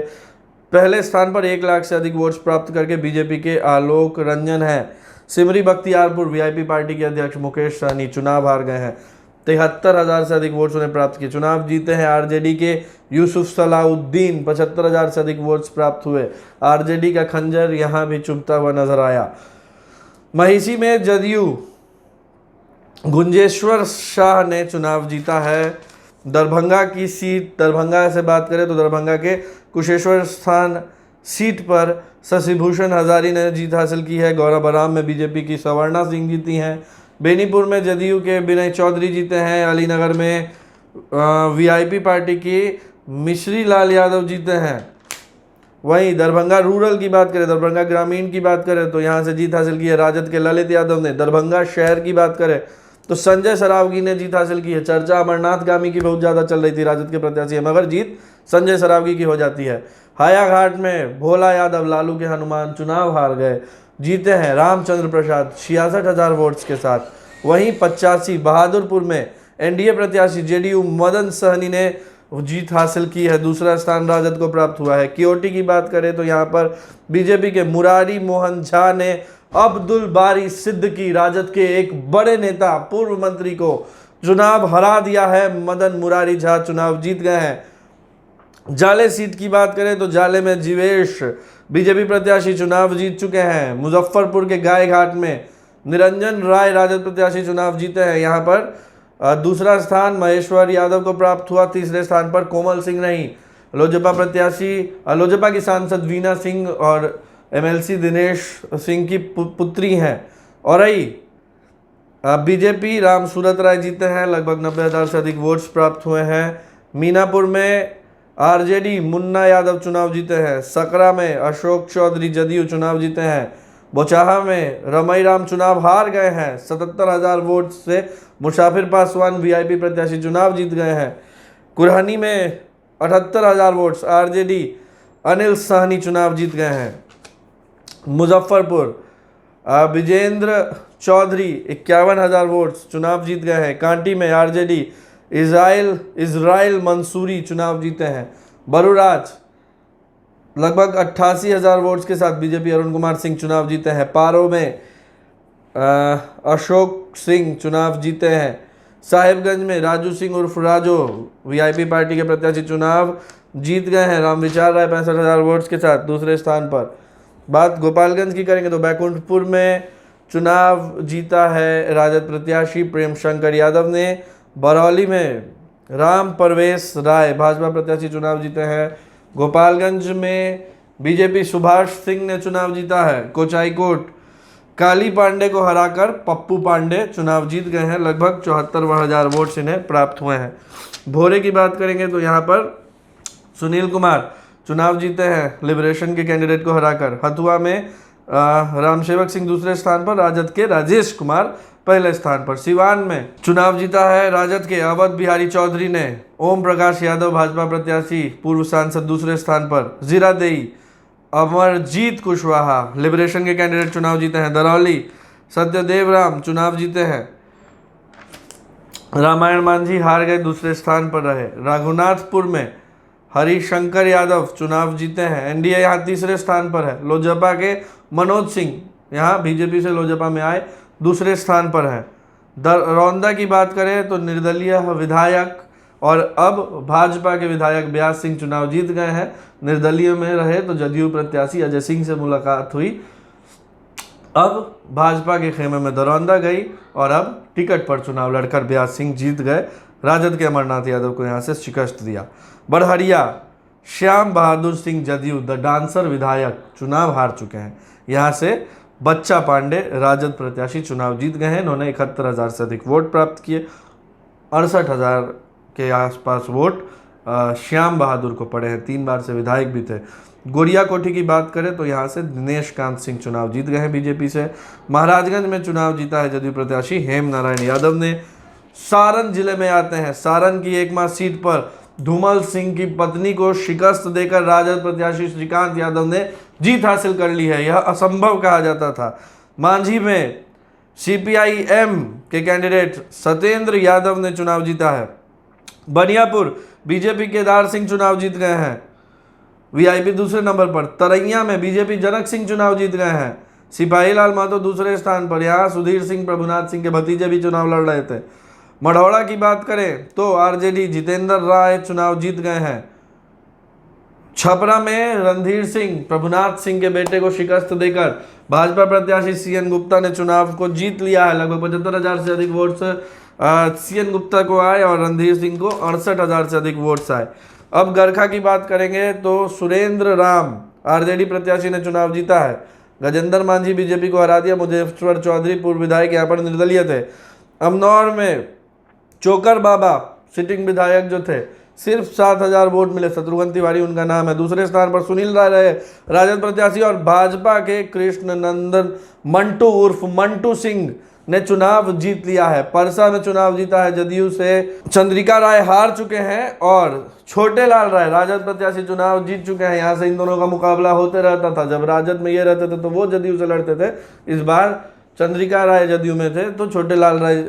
पहले स्थान पर 1 लाख से अधिक वोट्स प्राप्त करके बीजेपी के आलोक रंजन हैं। सिमरी बख्तियारपुर वीआईपी पार्टी के अध्यक्ष मुकेश सहनी चुनाव हार गए हैं। 73,000 से अधिक वोट्स उन्हें प्राप्त किए। चुनाव जीते हैं आरजेडी के यूसुफ सलाउद्दीन। 75,000 से अधिक वोट्स प्राप्त हुए। आरजेडी का खंजर यहां भी चुभता हुआ नजर आया। महिषी में जदयू गुंजेश्वर शाह ने चुनाव जीता है। दरभंगा की सीट, दरभंगा से बात करें तो दरभंगा के कुशेश्वर स्थान सीट पर शशिभूषण हजारी ने जीत हासिल की है। गौरव बराम में बीजेपी की सवर्णा सिंह जीती हैं। बेनीपुर में जदयू के विनय चौधरी जीते हैं। अलीनगर में वीआईपी पार्टी की मिश्री लाल यादव जीते हैं। वहीं दरभंगा रूरल की बात करें, दरभंगा ग्रामीण की बात करें तो यहाँ से जीत हासिल की है राजद के ललित यादव ने। दरभंगा शहर की बात करें तो संजय सरावगी ने जीत हासिल की है। चर्चा अमरनाथ गामी की बहुत ज़्यादा चल रही थी, राजद के प्रत्याशी है, मगर जीत संजय सरावगी की हो जाती है। हायाघाट में भोला यादव लालू के हनुमान चुनाव हार गए। जीते हैं रामचंद्र प्रसाद 66,000 वोट्स के साथ। वहीं 85 बहादुरपुर में एनडीए प्रत्याशी जेडीयू मदन सहनी ने जीत हासिल की है। दूसरा स्थान राजद को प्राप्त हुआ है। केओटी की बात करें तो यहाँ पर बीजेपी के मुरारी मोहन झा ने अब्दुल बारी सिद्दीकी, राजद के एक बड़े नेता पूर्व मंत्री को चुनाव हरा दिया है। मदन मुरारी झा चुनाव जीत गए हैं। जाले सीट की बात करें तो जाले में जीवेश बीजेपी प्रत्याशी चुनाव जीत चुके हैं। मुजफ्फरपुर के गायघाट में निरंजन राय राजद प्रत्याशी चुनाव जीते हैं। यहाँ पर दूसरा स्थान महेश्वर यादव को प्राप्त हुआ। तीसरे स्थान पर कोमल सिंह नहीं, लोजपा की सांसद वीना सिंह और एमएलसी दिनेश सिंह की पुत्री हैं। और बीजेपी राम सूरत राय जीते हैं। लगभग 90,000 से अधिक वोट्स प्राप्त हुए हैं। मीनापुर में आरजेडी मुन्ना यादव चुनाव जीते हैं। सकरा में अशोक चौधरी जदयू चुनाव जीते हैं। बोचाहा में रमई राम चुनाव हार गए हैं। 77,000 वोट से मुसाफिर पासवान वीआईपी प्रत्याशी चुनाव जीत गए हैं। कुरहनी में 78,000 वोट्स आरजेडी अनिल सहनी चुनाव जीत गए हैं। मुजफ्फरपुर विजेंद्र चौधरी 51,000 वोट्स चुनाव जीत गए हैं। कांटी में आरजेडी इज़राइल मंसूरी चुनाव जीते हैं। बरूराज लगभग 88,000 वोट्स के साथ बीजेपी अरुण कुमार सिंह चुनाव जीते हैं। पारो में अशोक सिंह चुनाव जीते हैं। साहिबगंज में राजू सिंह उर्फ राजो वीआईपी पार्टी के प्रत्याशी चुनाव जीत गए हैं। रामविचार राय 65,000 वोट्स के साथ दूसरे स्थान पर। बात गोपालगंज की करेंगे तो बैकुंठपुर में चुनाव जीता है राजद प्रत्याशी प्रेम शंकर यादव ने। बरौली में राम परवेश राय भाजपा प्रत्याशी चुनाव जीते हैं। गोपालगंज में बीजेपी सुभाष सिंह ने चुनाव जीता है। कोचाईकोट काली पांडे को हराकर पप्पू पांडे चुनाव जीत गए हैं। लगभग 74,000 वोट्स इन्हें प्राप्त हुए हैं। भोरे की बात करेंगे तो यहाँ पर सुनील कुमार चुनाव जीते हैं लिबरेशन के कैंडिडेट को हराकर। हथुआ में रामसेवक सिंह दूसरे स्थान पर, राजद के राजेश कुमार पहले स्थान पर। सिवान में चुनाव जीता है राजद के अवध बिहारी चौधरी ने। ओम प्रकाश यादव भाजपा प्रत्याशी पूर्व सांसद दूसरे स्थान पर। जीरादेई अमरजीत कुशवाहा लिबरेशन के कैंडिडेट चुनाव जीते हैं। दरौली सत्यदेव राम चुनाव जीते हैं। रामायण मांझी हार गए, दूसरे स्थान पर रहे। रघुनाथपुर में हरिशंकर यादव चुनाव जीते हैं। एनडीए यहाँ तीसरे स्थान पर है। लोजपा के मनोज सिंह यहाँ बीजेपी से लोजपा में आए, दूसरे स्थान पर है। रौंदा की बात करें तो निर्दलीय विधायक और अब भाजपा के विधायक ब्यास सिंह चुनाव जीत गए हैं। निर्दलीय में रहे तो जदयू प्रत्याशी अजय सिंह से मुलाकात हुई, अब भाजपा के खेमे में दरौंदा गई और अब टिकट पर चुनाव लड़कर ब्यास सिंह जीत गए। राजद के अमरनाथ यादव को यहाँ से शिकस्त दिया। बड़हरिया श्याम बहादुर सिंह जदयू द डांसर विधायक चुनाव हार चुके हैं। यहाँ से बच्चा पांडे राजद प्रत्याशी चुनाव जीत गए हैं। इन्होंने 71,000 से अधिक वोट प्राप्त किए। 68,000 के आसपास वोट श्याम बहादुर को पड़े हैं, 3 बार से विधायक भी थे। गोरिया कोठी की बात करें तो यहाँ से दिनेश कांत सिंह चुनाव जीत गए हैं बीजेपी से। महाराजगंज में चुनाव जीता है जदयू प्रत्याशी हेम नारायण यादव ने। सारण जिले में आते हैं। सारण की एकमा सीट पर धूमल सिंह की पत्नी को शिकस्त देकर राजद प्रत्याशी श्रीकांत यादव ने जीत हासिल कर ली है। यह असंभव कहा जाता था। मांझी में सीपीआईएम के कैंडिडेट सत्येंद्र यादव ने चुनाव जीता है। बनियापुर बीजेपी केदार सिंह चुनाव जीत गए हैं, वीआईपी दूसरे नंबर पर। तरैया में बीजेपी जनक सिंह चुनाव जीत गए हैं। सिपाही लाल महतो दूसरे स्थान पर। यहाँ सुधीर सिंह प्रभुनाथ सिंह के भतीजे भी चुनाव लड़ रहे थे। मढ़ौरा की बात करें तो आरजेडी जितेंद्र राय चुनाव जीत गए हैं। छपरा में रणधीर सिंह प्रभुनाथ सिंह के बेटे को शिकस्त देकर भाजपा प्रत्याशी सीएन गुप्ता ने चुनाव को जीत लिया है। लगभग 75,000 से अधिक वोट सीएन गुप्ता को आए और रणधीर सिंह को 68,000 से अधिक वोट्स आए। अब गरखा की बात करेंगे तो सुरेंद्र राम आरजेडी प्रत्याशी ने चुनाव जीता है। गजेंद्र मांझी बीजेपी को हरा दिया। मुजेश्वर चौधरी पूर्व विधायक यहाँ पर निर्दलीय थे। अमनौर में चोकर बाबा सिटिंग विधायक जो थे, सिर्फ 7,000 वोट मिले। शत्रुघ्न तिवारी उनका नाम है। दूसरे स्थान पर सुनील राय रहे राजद प्रत्याशी और भाजपा के कृष्ण नंदन मंटू उर्फ मंटू सिंह ने चुनाव जीत लिया है। परसा में चुनाव जीता है जदयू से चंद्रिका राय हार चुके हैं और छोटे लाल राय राजद प्रत्याशी चुनाव जीत चुके हैं। यहाँ से इन दोनों का मुकाबला होते रहता था। जब राजद में ये रहते थे तो वो जदयू से लड़ते थे। इस बार चंद्रिका राय जदयू में थे तो छोटे लाल राय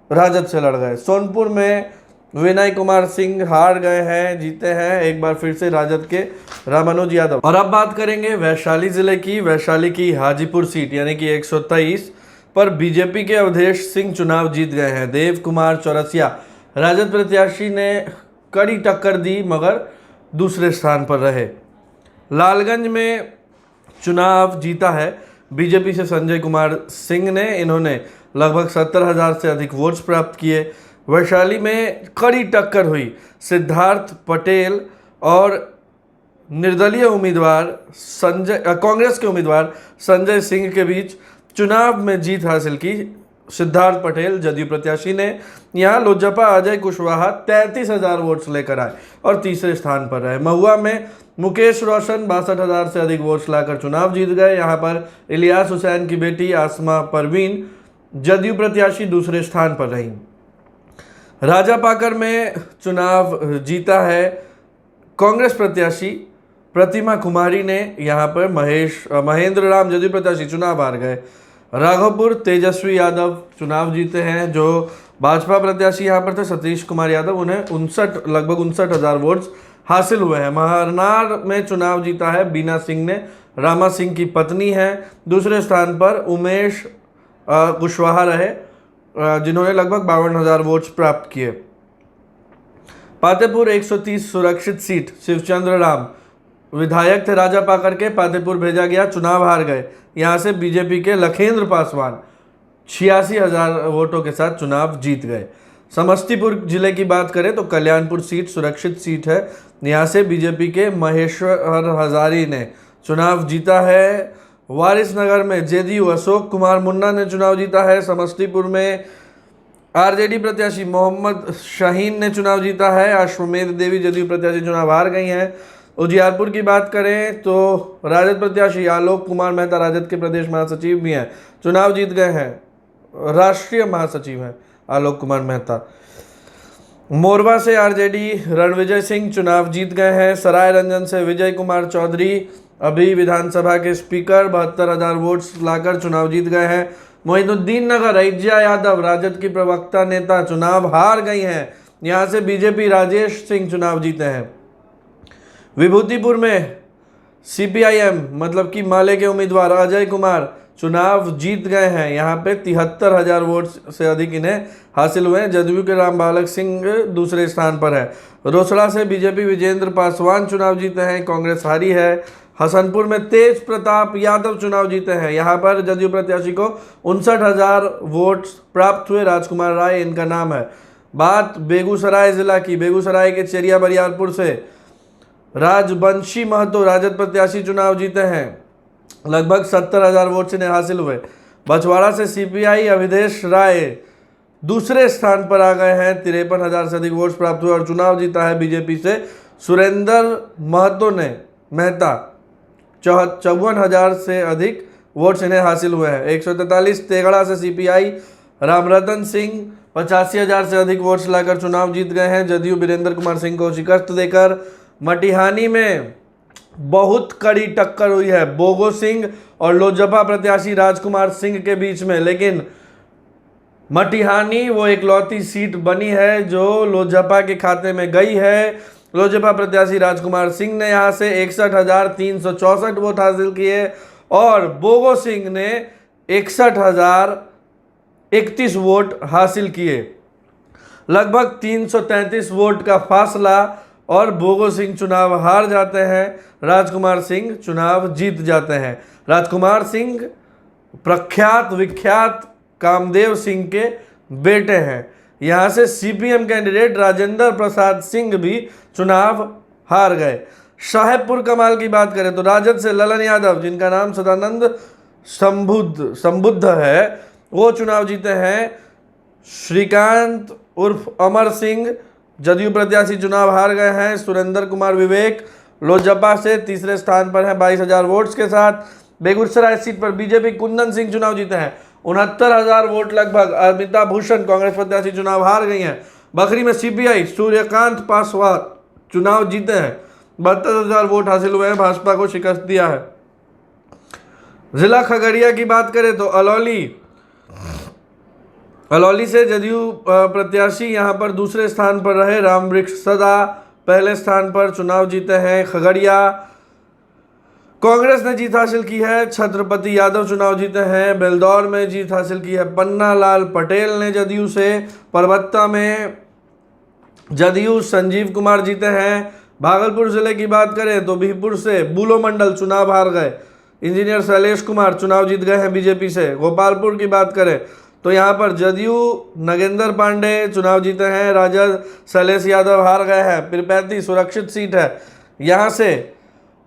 राजद से लड़ गए। सोनपुर में विनय कुमार सिंह हार गए हैं, जीते हैं एक बार फिर से राजद के रामानुज यादव। और अब बात करेंगे वैशाली जिले की। वैशाली की हाजीपुर सीट यानी कि 123 पर बीजेपी के अवधेश सिंह चुनाव जीत गए हैं। देव कुमार चौरसिया राजद प्रत्याशी ने कड़ी टक्कर दी मगर दूसरे स्थान पर रहे। लालगंज में चुनाव जीता है बीजेपी से संजय कुमार सिंह ने। इन्होंने लगभग 70,000 से अधिक वोट्स प्राप्त किए। वैशाली में कड़ी टक्कर हुई सिद्धार्थ पटेल और निर्दलीय उम्मीदवार कांग्रेस के उम्मीदवार संजय सिंह के बीच। चुनाव में जीत हासिल की सिद्धार्थ पटेल जदयू प्रत्याशी ने। यहाँ लोजपा अजय कुशवाहा 33,000 वोट्स लेकर आए और तीसरे स्थान पर रहे। महुआ में मुकेश रोशन 62,000 से अधिक वोट्स लाकर चुनाव जीत गए। यहाँ पर इलियास हुसैन की बेटी आसमा परवीन जदयू प्रत्याशी दूसरे स्थान पर रहीं। राजापाकर में चुनाव जीता है कांग्रेस प्रत्याशी प्रतिमा कुमारी ने। यहाँ पर महेंद्र राम जदयू प्रत्याशी चुनाव हार गए। राघवपुर तेजस्वी यादव चुनाव जीते हैं। जो भाजपा प्रत्याशी यहाँ पर थे सतीश कुमार यादव, उन्हें लगभग 59,000 वोट्स हासिल हुए हैं। महरनार में चुनाव जीता है बीना सिंह ने, रामा सिंह की पत्नी है। दूसरे स्थान पर उमेश कुशवाहा रहे जिन्होंने लगभग 52,000 वोट्स प्राप्त किए। पातेपुर 130 सुरक्षित सीट शिवचंद्र राम विधायक थे राजापाकर के, पातेपुर भेजा गया, चुनाव हार गए। यहाँ से बीजेपी के लखेंद्र पासवान 86,000 वोटों के साथ चुनाव जीत गए। समस्तीपुर जिले की बात करें तो कल्याणपुर सीट सुरक्षित सीट है। यहाँ से बीजेपी के महेश्वर हजारी ने चुनाव जीता है। वारिसनगर में जेडीयू अशोक कुमार मुन्ना ने चुनाव जीता है। समस्तीपुर में आरजेडी प्रत्याशी मोहम्मद शाहीन ने चुनाव जीता है। अश्वमेध देवी जदयू प्रत्याशी चुनाव हार गई हैं। उजियारपुर की बात करें तो राजद प्रत्याशी आलोक कुमार मेहता राजद के प्रदेश महासचिव भी हैं, चुनाव जीत गए हैं, राष्ट्रीय महासचिव हैं आलोक कुमार मेहता। मोरवा से आरजेडी रणविजय सिंह चुनाव जीत गए हैं। सराय रंजन से विजय कुमार चौधरी अभी विधानसभा के स्पीकर 72,000 वोट्स लाकर चुनाव जीत गए हैं। मोइनुद्दीन नगर ऐजा यादव राजद की प्रवक्ता नेता चुनाव हार गई हैं, यहां से बीजेपी राजेश सिंह चुनाव जीते हैं। विभूतिपुर में सीपीआईएम मतलब कि माले के उम्मीदवार अजय कुमार चुनाव जीत गए हैं, यहाँ पे 73,000 वोट से अधिक इन्हें हासिल हुए हैं। जदयू के राम बालक सिंह दूसरे स्थान पर है। रोसड़ा से बीजेपी विजेंद्र पासवान चुनाव जीते हैं, कांग्रेस हारी है। हसनपुर में तेज प्रताप यादव चुनाव जीते हैं, यहाँ पर जदयू प्रत्याशी को 59,000 वोट प्राप्त हुए, राजकुमार राय इनका नाम है। बात बेगूसराय जिला की, बेगूसराय के चेरिया बरियारपुर से राजबंशी महतो राजद प्रत्याशी चुनाव जीते हैं, लगभग 70,000 वोट इन्हें हासिल हुए। बछवाड़ा से सीपीआई अविदेश राय दूसरे स्थान पर आ गए हैं, 53,000 से अधिक वोट प्राप्त हुए और चुनाव जीता है बीजेपी से सुरेंद्र महतो ने मेहता 54,000 से अधिक वोट्स इन्हें हासिल हुए हैं। 143 तेगड़ा से सीपीआई रामरतन सिंह 85,000 से अधिक वोट्स लाकर चुनाव जीत गए हैं। जदयू वीरेंद्र कुमार सिंह को शिकस्त देकर मटिहानी में बहुत कड़ी टक्कर हुई है बोगो सिंह और लोजपा प्रत्याशी राजकुमार सिंह के बीच में, लेकिन मटिहानी वो इकलौती सीट बनी है जो लोजपा के खाते में गई है। लोजपा प्रत्याशी राजकुमार सिंह ने यहाँ से 61,364 वोट हासिल किए और बोगो सिंह ने 61,031 वोट हासिल किए, लगभग 333 वोट का फासला, और बोगो सिंह चुनाव हार जाते हैं, राजकुमार सिंह चुनाव जीत जाते हैं। राजकुमार सिंह प्रख्यात विख्यात कामदेव सिंह के बेटे हैं। यहाँ से सीपीएम कैंडिडेट राजेंद्र प्रसाद सिंह भी चुनाव हार गए। साहेबपुर कमाल की बात करें तो राजद से ललन यादव जिनका नाम सदानंद संबुद्ध है वो चुनाव जीते हैं। श्रीकांत उर्फ अमर सिंह जदयू प्रत्याशी चुनाव हार गए हैं। सुरेंद्र कुमार विवेक लोजपा से तीसरे स्थान पर है 22,000 वोट्स के साथ। बेगूसराय सीट पर बीजेपी कुंदन सिंह चुनाव जीते हैं, 69,000 वोट लगभग। अमिता भूषण कांग्रेस प्रत्याशी चुनाव हार गई हैं। बखरी में सीपीआई सूर्यकांत पासवान चुनाव जीते हैं, 72,000 वोट हासिल हुए हैं, भाजपा को शिकस्त दिया है। जिला खगड़िया की बात करें तो अलौली से जदयू प्रत्याशी यहां पर दूसरे स्थान पर रहे, रामवृक्ष सदा पहले स्थान पर चुनाव जीते हैं। खगड़िया कांग्रेस ने जीत हासिल की है, छत्रपति यादव चुनाव जीते हैं। बेलदौर में जीत हासिल की है पन्ना लाल पटेल ने जदयू से। परबत्ता में जदयू संजीव कुमार जीते हैं। भागलपुर जिले की बात करें तो बीहपुर से बुलो मंडल चुनाव हार गए, इंजीनियर शैलेश कुमार चुनाव जीत गए हैं बीजेपी से। गोपालपुर की बात करें तो यहाँ पर जदयू नगेंद्र पांडे चुनाव जीते हैं, राजद शैलेश यादव हार गए हैं। पीरपैंती सुरक्षित सीट है, यहाँ से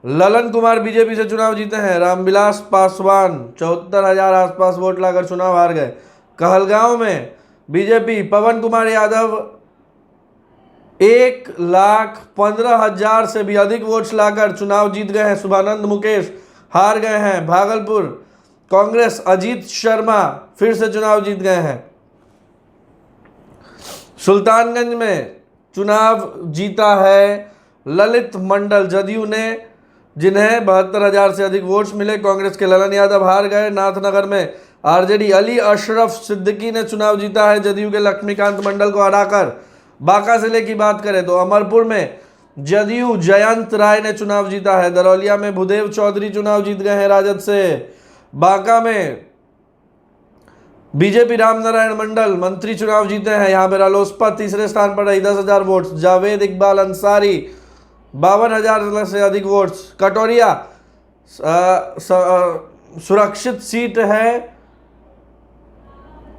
ललन कुमार बीजेपी से चुनाव जीते हैं। रामविलास पासवान 74,000 आसपास वोट लाकर चुनाव हार गए। कहलगांव में बीजेपी पवन कुमार यादव 1,15,000 से भी अधिक वोट्स लाकर चुनाव जीत गए हैं। शुभानंद मुकेश हार गए हैं। भागलपुर कांग्रेस अजीत शर्मा फिर से चुनाव जीत गए हैं। सुल्तानगंज में चुनाव जीता है ललित मंडल जदयू ने, जिन्हें 72,000 से अधिक वोट्स मिले। कांग्रेस के ललन यादव हार गए। नाथनगर में आरजेडी अली अशरफ सिद्दीकी ने चुनाव जीता है जदयू के लक्ष्मीकांत मंडल को हराकर। बांका जिले की बात करें तो अमरपुर में जदयू जयंत राय ने चुनाव जीता है। दरौलिया में भूदेव चौधरी चुनाव जीत गए हैं राजद से। बांका में बीजेपी रामनारायण मंडल मंत्री चुनाव जीते हैं। यहाँ पर रालोसपा तीसरे स्थान पर रही, 10,000 वोट्स। जावेद इकबाल अंसारी 52,000 से अधिक वोट्स। कटोरिया सुरक्षित सीट है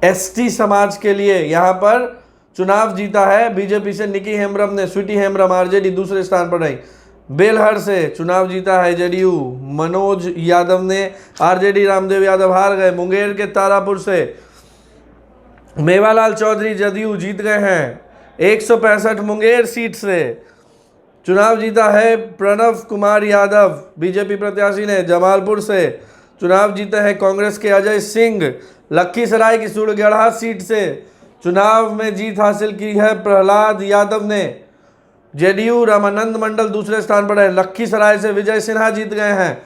एसटी समाज के लिए, यहाँ पर चुनाव जीता है बीजेपी से निकी हेम्ब्रम ने। स्वीटी हेम्ब्रम आरजेडी दूसरे स्थान पर रही। बेलहर से चुनाव जीता है जदयू मनोज यादव ने। आरजेडी रामदेव यादव हार गए। मुंगेर के तारापुर से मेवालाल चौधरी जदयू जीत गए हैं 165 मुंगेर सीट से। चुनाव जीता है प्रणव कुमार यादव, बीजेपी प्रत्याशी ने जमालपुर से। चुनाव जीते हैं कांग्रेस के अजय सिंह, लखीसराय की सुरगढ़ा सीट से। चुनाव में जीत हासिल की है प्रहलाद यादव ने। जेडीयू रामानंद मंडल दूसरे स्थान पर है, लखीसराय से विजय सिन्हा जीत गए हैं।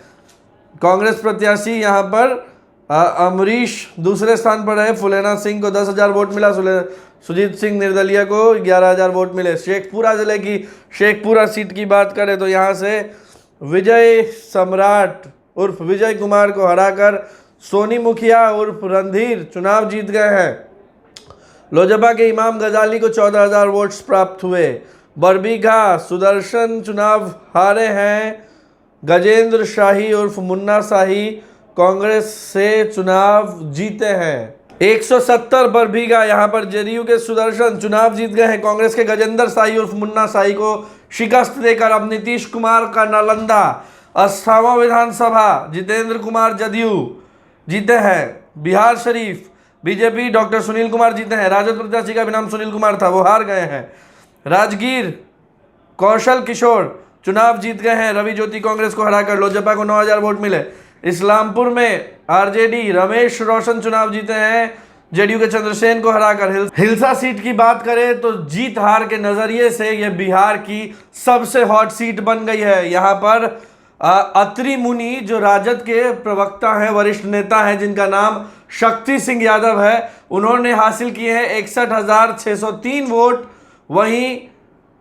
कांग्रेस प्रत्याशी यहाँ पर अमरीश दूसरे स्थान पर है। फुलेना सिंह को 10,000 वोट मिला, सुजीत सिंह निर्दलीय को 11,000 वोट मिले। शेखपुरा जिले की शेखपुरा सीट की बात करें तो यहाँ से विजय सम्राट उर्फ विजय कुमार को हराकर सोनी मुखिया उर्फ रणधीर चुनाव जीत गए हैं। लोजपा के इमाम गजाली को 14,000 वोट्स प्राप्त हुए। बरबीघा सुदर्शन चुनाव हारे हैं। गजेंद्र शाही उर्फ मुन्ना शाही कांग्रेस से चुनाव जीते हैं। 170 बरबीघा यहाँ पर जेडीयू के सुदर्शन चुनाव जीत गए हैं। कांग्रेस के गजेंद्र शाही उर्फ मुन्ना शाही को शिकस्त देकर अब नीतीश कुमार का नालंदा अस्थावा विधानसभा जितेंद्र कुमार जदयू जीते हैं। बिहार शरीफ बीजेपी डॉक्टर सुनील कुमार जीते हैं। राजद प्रत्याशी का भी नाम सुनील कुमार था, वो हार गए हैं। राजगीर कौशल किशोर चुनाव जीत गए हैं, रवि ज्योति कांग्रेस को हराकर। लोजपा को 9,000 वोट मिले। इस्लामपुर में आरजेडी रमेश रोशन चुनाव जीते हैं, जेडीयू के चंद्रसेन को हराकर। हिलसा सीट की बात करें तो जीत हार के नजरिए से यह बिहार की सबसे हॉट सीट बन गई है। यहाँ पर अत्रि मुनि जो राजद के प्रवक्ता हैं, वरिष्ठ नेता हैं, जिनका नाम शक्ति सिंह यादव है, उन्होंने हासिल किए हैं 61,603 वोट। वहीं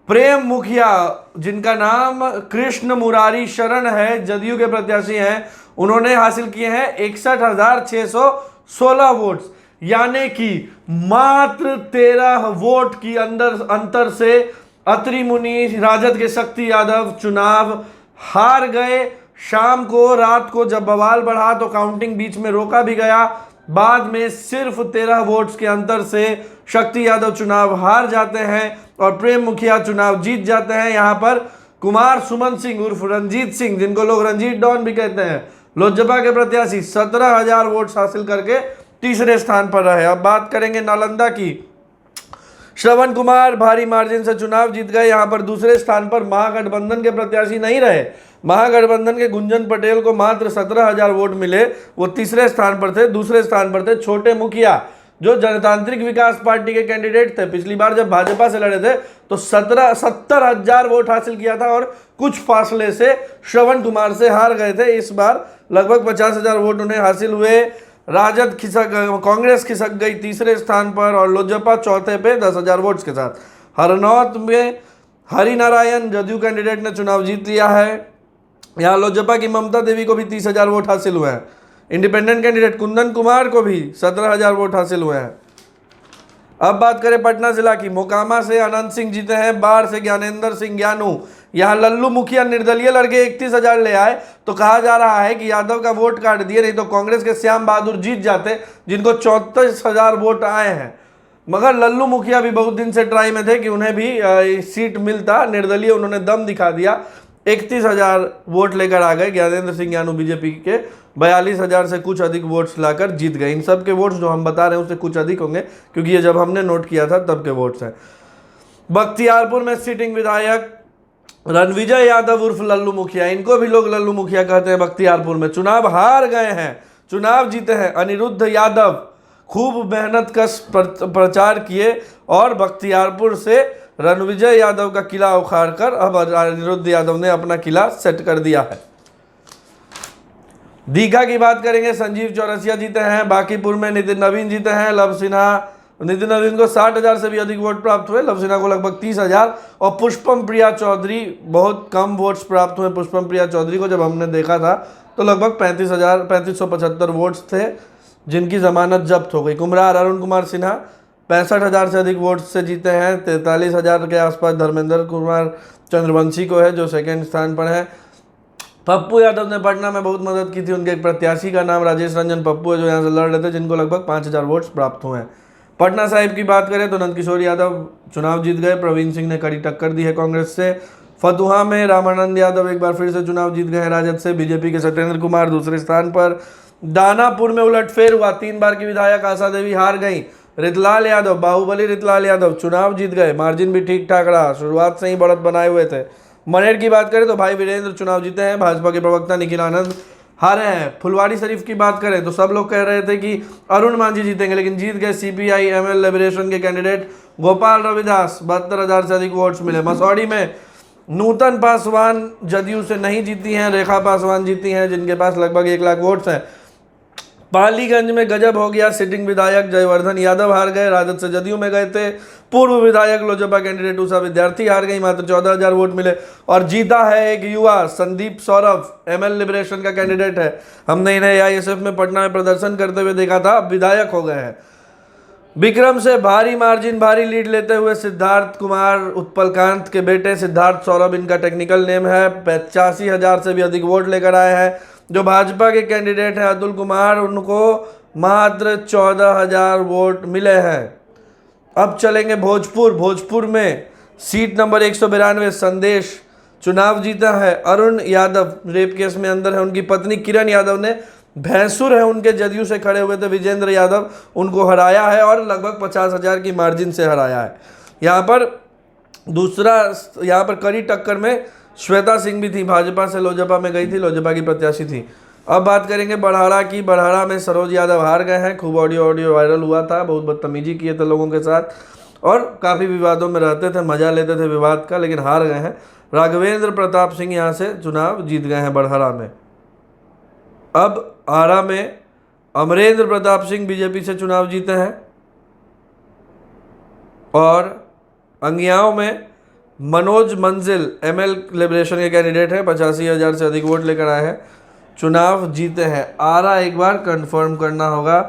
प्रेम मुखिया जिनका नाम कृष्ण मुरारी शरण है, जदयू के प्रत्याशी हैं, उन्होंने हासिल किए हैं 61,616 वोट्स, यानी कि मात्र 13 वोट की अंतर से अत्रि मुनि राजद के शक्ति यादव चुनाव हार गए। शाम को रात को जब बवाल बढ़ा तो काउंटिंग बीच में रोका भी गया। बाद में सिर्फ 13 वोट्स के अंतर से शक्ति यादव चुनाव हार जाते हैं और प्रेम मुखिया चुनाव जीत जाते हैं। यहाँ पर कुमार सुमन सिंह उर्फ रंजीत सिंह, जिनको लोग रंजीत डॉन भी कहते हैं, लोजपा के प्रत्याशी 17,000 वोट्स हासिल करके तीसरे स्थान पर रहे। अब बात करेंगे नालंदा की। श्रवण कुमार भारी मार्जिन से चुनाव जीत गए। यहाँ पर दूसरे स्थान पर महागठबंधन के प्रत्याशी नहीं रहे। महागठबंधन के गुंजन पटेल को मात्र 17,000 वोट मिले, वो तीसरे स्थान पर थे। दूसरे स्थान पर थे छोटे मुखिया, जो जनतांत्रिक विकास पार्टी के कैंडिडेट थे। पिछली बार जब भाजपा से लड़े थे तो 70,000 वोट हासिल किया था और कुछ फासले से श्रवण कुमार से हार गए थे। इस बार लगभग 50,000 वोट उन्हें हासिल हुए। राजद कांग्रेस खिसक गई तीसरे स्थान पर और लोजपा चौथे पे 10,000 वोट्स के साथ। हरनौत में हरिनारायण जदयू कैंडिडेट ने चुनाव जीत लिया है। यहाँ लोजपा की ममता देवी को भी 30,000 वोट हासिल हुए हैं। इंडिपेंडेंट कैंडिडेट कुंदन कुमार को भी 17,000 वोट हासिल हुए हैं। अब बात करें पटना जिला की। मोकामा से अनंत सिंह जीते हैं, बाढ़ से ज्ञानेंद्र सिंह ज्ञानू। यहाँ लल्लू मुखिया निर्दलीय लड़के 31,000 ले आए तो कहा जा रहा है कि यादव का वोट काट दिए, नहीं तो कांग्रेस के श्याम बहादुर जीत जाते, जिनको 34,000 वोट आए हैं। मगर लल्लू मुखिया भी बहुत दिन से ट्राई में थे कि उन्हें भी सीट मिलता, निर्दलीय उन्होंने दम दिखा दिया। 31,000 वोट लेकर आ गए। ज्ञानेंद्र सिंह ज्ञानू बीजेपी के 42,000 से कुछ अधिक वोट्स लाकर जीत गए। इन सब के वोट्स जो हम बता रहे हैं उससे कुछ अधिक होंगे, क्योंकि ये जब हमने नोट किया था तब के वोट्स हैं। बख्तियारपुर में सिटिंग विधायक रणविजय यादव उर्फ लल्लू मुखिया, इनको भी लोग लल्लू मुखिया कहते हैं, बख्तियारपुर में चुनाव हार गए हैं, चुनाव जीते हैं। अनिरुद्ध यादव खूब मेहनत कश प्रचार किए और बख्तियारपुर से रणविजय यादव का किला उखाड़कर अब अनिरुद्ध यादव ने अपना किला सेट कर दिया है। दीघा की बात करेंगे। संजीव चौरसिया जीते हैं। बांकीपुर में नितिन नवीन जीते हैं। लव सिन्हा, नितिन नवीन को 60,000 से भी अधिक वोट प्राप्त हुए, लव सिन्हा को लगभग 30,000 और पुष्पम प्रिया चौधरी बहुत कम वोट्स प्राप्त हुए। पुष्पम प्रिया चौधरी को जब हमने देखा था तो लगभग 35,75 वोट्स थे, जिनकी जमानत जब्त हो गई। कुम्हरार अरुण कुमार सिन्हा 65,000 से अधिक वोट से जीते हैं। 43,000 के आसपास धर्मेंद्र कुमार चंद्रवंशी को है, जो सेकंड स्थान पर है। पप्पू यादव ने पटना में बहुत मदद की थी। उनके एक प्रत्याशी का नाम राजेश रंजन पप्पू है, जो यहाँ से लड़ रहे थे, जिनको लगभग 5,000 वोट्स प्राप्त हुए हैं। पटना साहिब की बात करें तो नंदकिशोर यादव चुनाव जीत गए। प्रवीण सिंह ने कड़ी टक्कर दी है कांग्रेस से। फतुहा में रामानंद यादव एक बार फिर से चुनाव जीत गए हैं राजद से। बीजेपी के सत्येंद्र कुमार दूसरे स्थान पर। दानापुर में उलटफेर हुआ, 3 बार की विधायक आशा देवी हार गई। रितलाल यादव, बाहुबली रितलाल यादव चुनाव जीत गए। मार्जिन भी ठीक ठाक रहा, शुरुआत से ही बढ़त बनाए हुए थे। मनेर की बात करें तो भाई वीरेंद्र चुनाव जीते हैं, भाजपा के प्रवक्ता निखिल आनंद हारे हैं। फुलवारी शरीफ की बात करें तो सब लोग कह रहे थे कि अरुण मांझी जीतेंगे, लेकिन जीत गए सीपीआई एमएल लिबरेशन के कैंडिडेट गोपाल रविदास, 72,000 से अधिक वोट्स मिले। मसौड़ी में नूतन पासवान जदयू से नहीं जीती हैं, रेखा पासवान जीती हैं जिनके पास लगभग 1 लाख वोट्स हैं। पालीगंज में गजब हो गया, सिटिंग विधायक जयवर्धन यादव हार गए, राजद से जदयू में गए थे। पूर्व विधायक लोजपा कैंडिडेट उषा विद्यार्थी हार गई, मात्र 14,000 वोट मिले। और जीता है एक युवा संदीप सौरभ, एमएल लिबरेशन का कैंडिडेट है। हमने इन्हें एआईएसएफ में पटना में प्रदर्शन करते हुए देखा था, अब विधायक हो गए हैं। विक्रम से भारी मार्जिन, भारी लीड लेते हुए सिद्धार्थ कुमार, उत्पलकांत के बेटे सिद्धार्थ सौरभ इनका टेक्निकल नेम है, 85,000 से भी अधिक वोट लेकर आए हैं। जो भाजपा के कैंडिडेट हैं अतुल कुमार, उनको मात्र 14,000 वोट मिले हैं। अब चलेंगे भोजपुर। भोजपुर में सीट नंबर 192 संदेश चुनाव जीता है। अरुण यादव रेप केस में अंदर है, उनकी पत्नी किरण यादव ने, भैंसुर है उनके, जदयू से खड़े हुए थे विजेंद्र यादव, उनको हराया है और लगभग 50,000 की मार्जिन से हराया है। यहाँ पर कड़ी टक्कर में श्वेता सिंह भी थी, भाजपा से लोजपा में गई थी, लोजपा की प्रत्याशी थी। अब बात करेंगे बड़हाड़ा की। बड़हाड़ा में सरोज यादव हार गए हैं, खूब ऑडियो वायरल हुआ था, बहुत बदतमीजी किए थे लोगों के साथ और काफ़ी विवादों में रहते थे, मजा लेते थे विवाद का, लेकिन हार गए हैं। राघवेंद्र प्रताप सिंह यहाँ से चुनाव जीत गए हैं बड़हाड़ा में। अब आरा में अमरेंद्र प्रताप सिंह बीजेपी से चुनाव जीते हैं और अंगियाओं में मनोज मंजिल एमएल लिबरेशन के कैंडिडेट हैं, 85,000 से अधिक वोट लेकर आए हैं, चुनाव जीते हैं। आरा एक बार कंफर्म करना होगा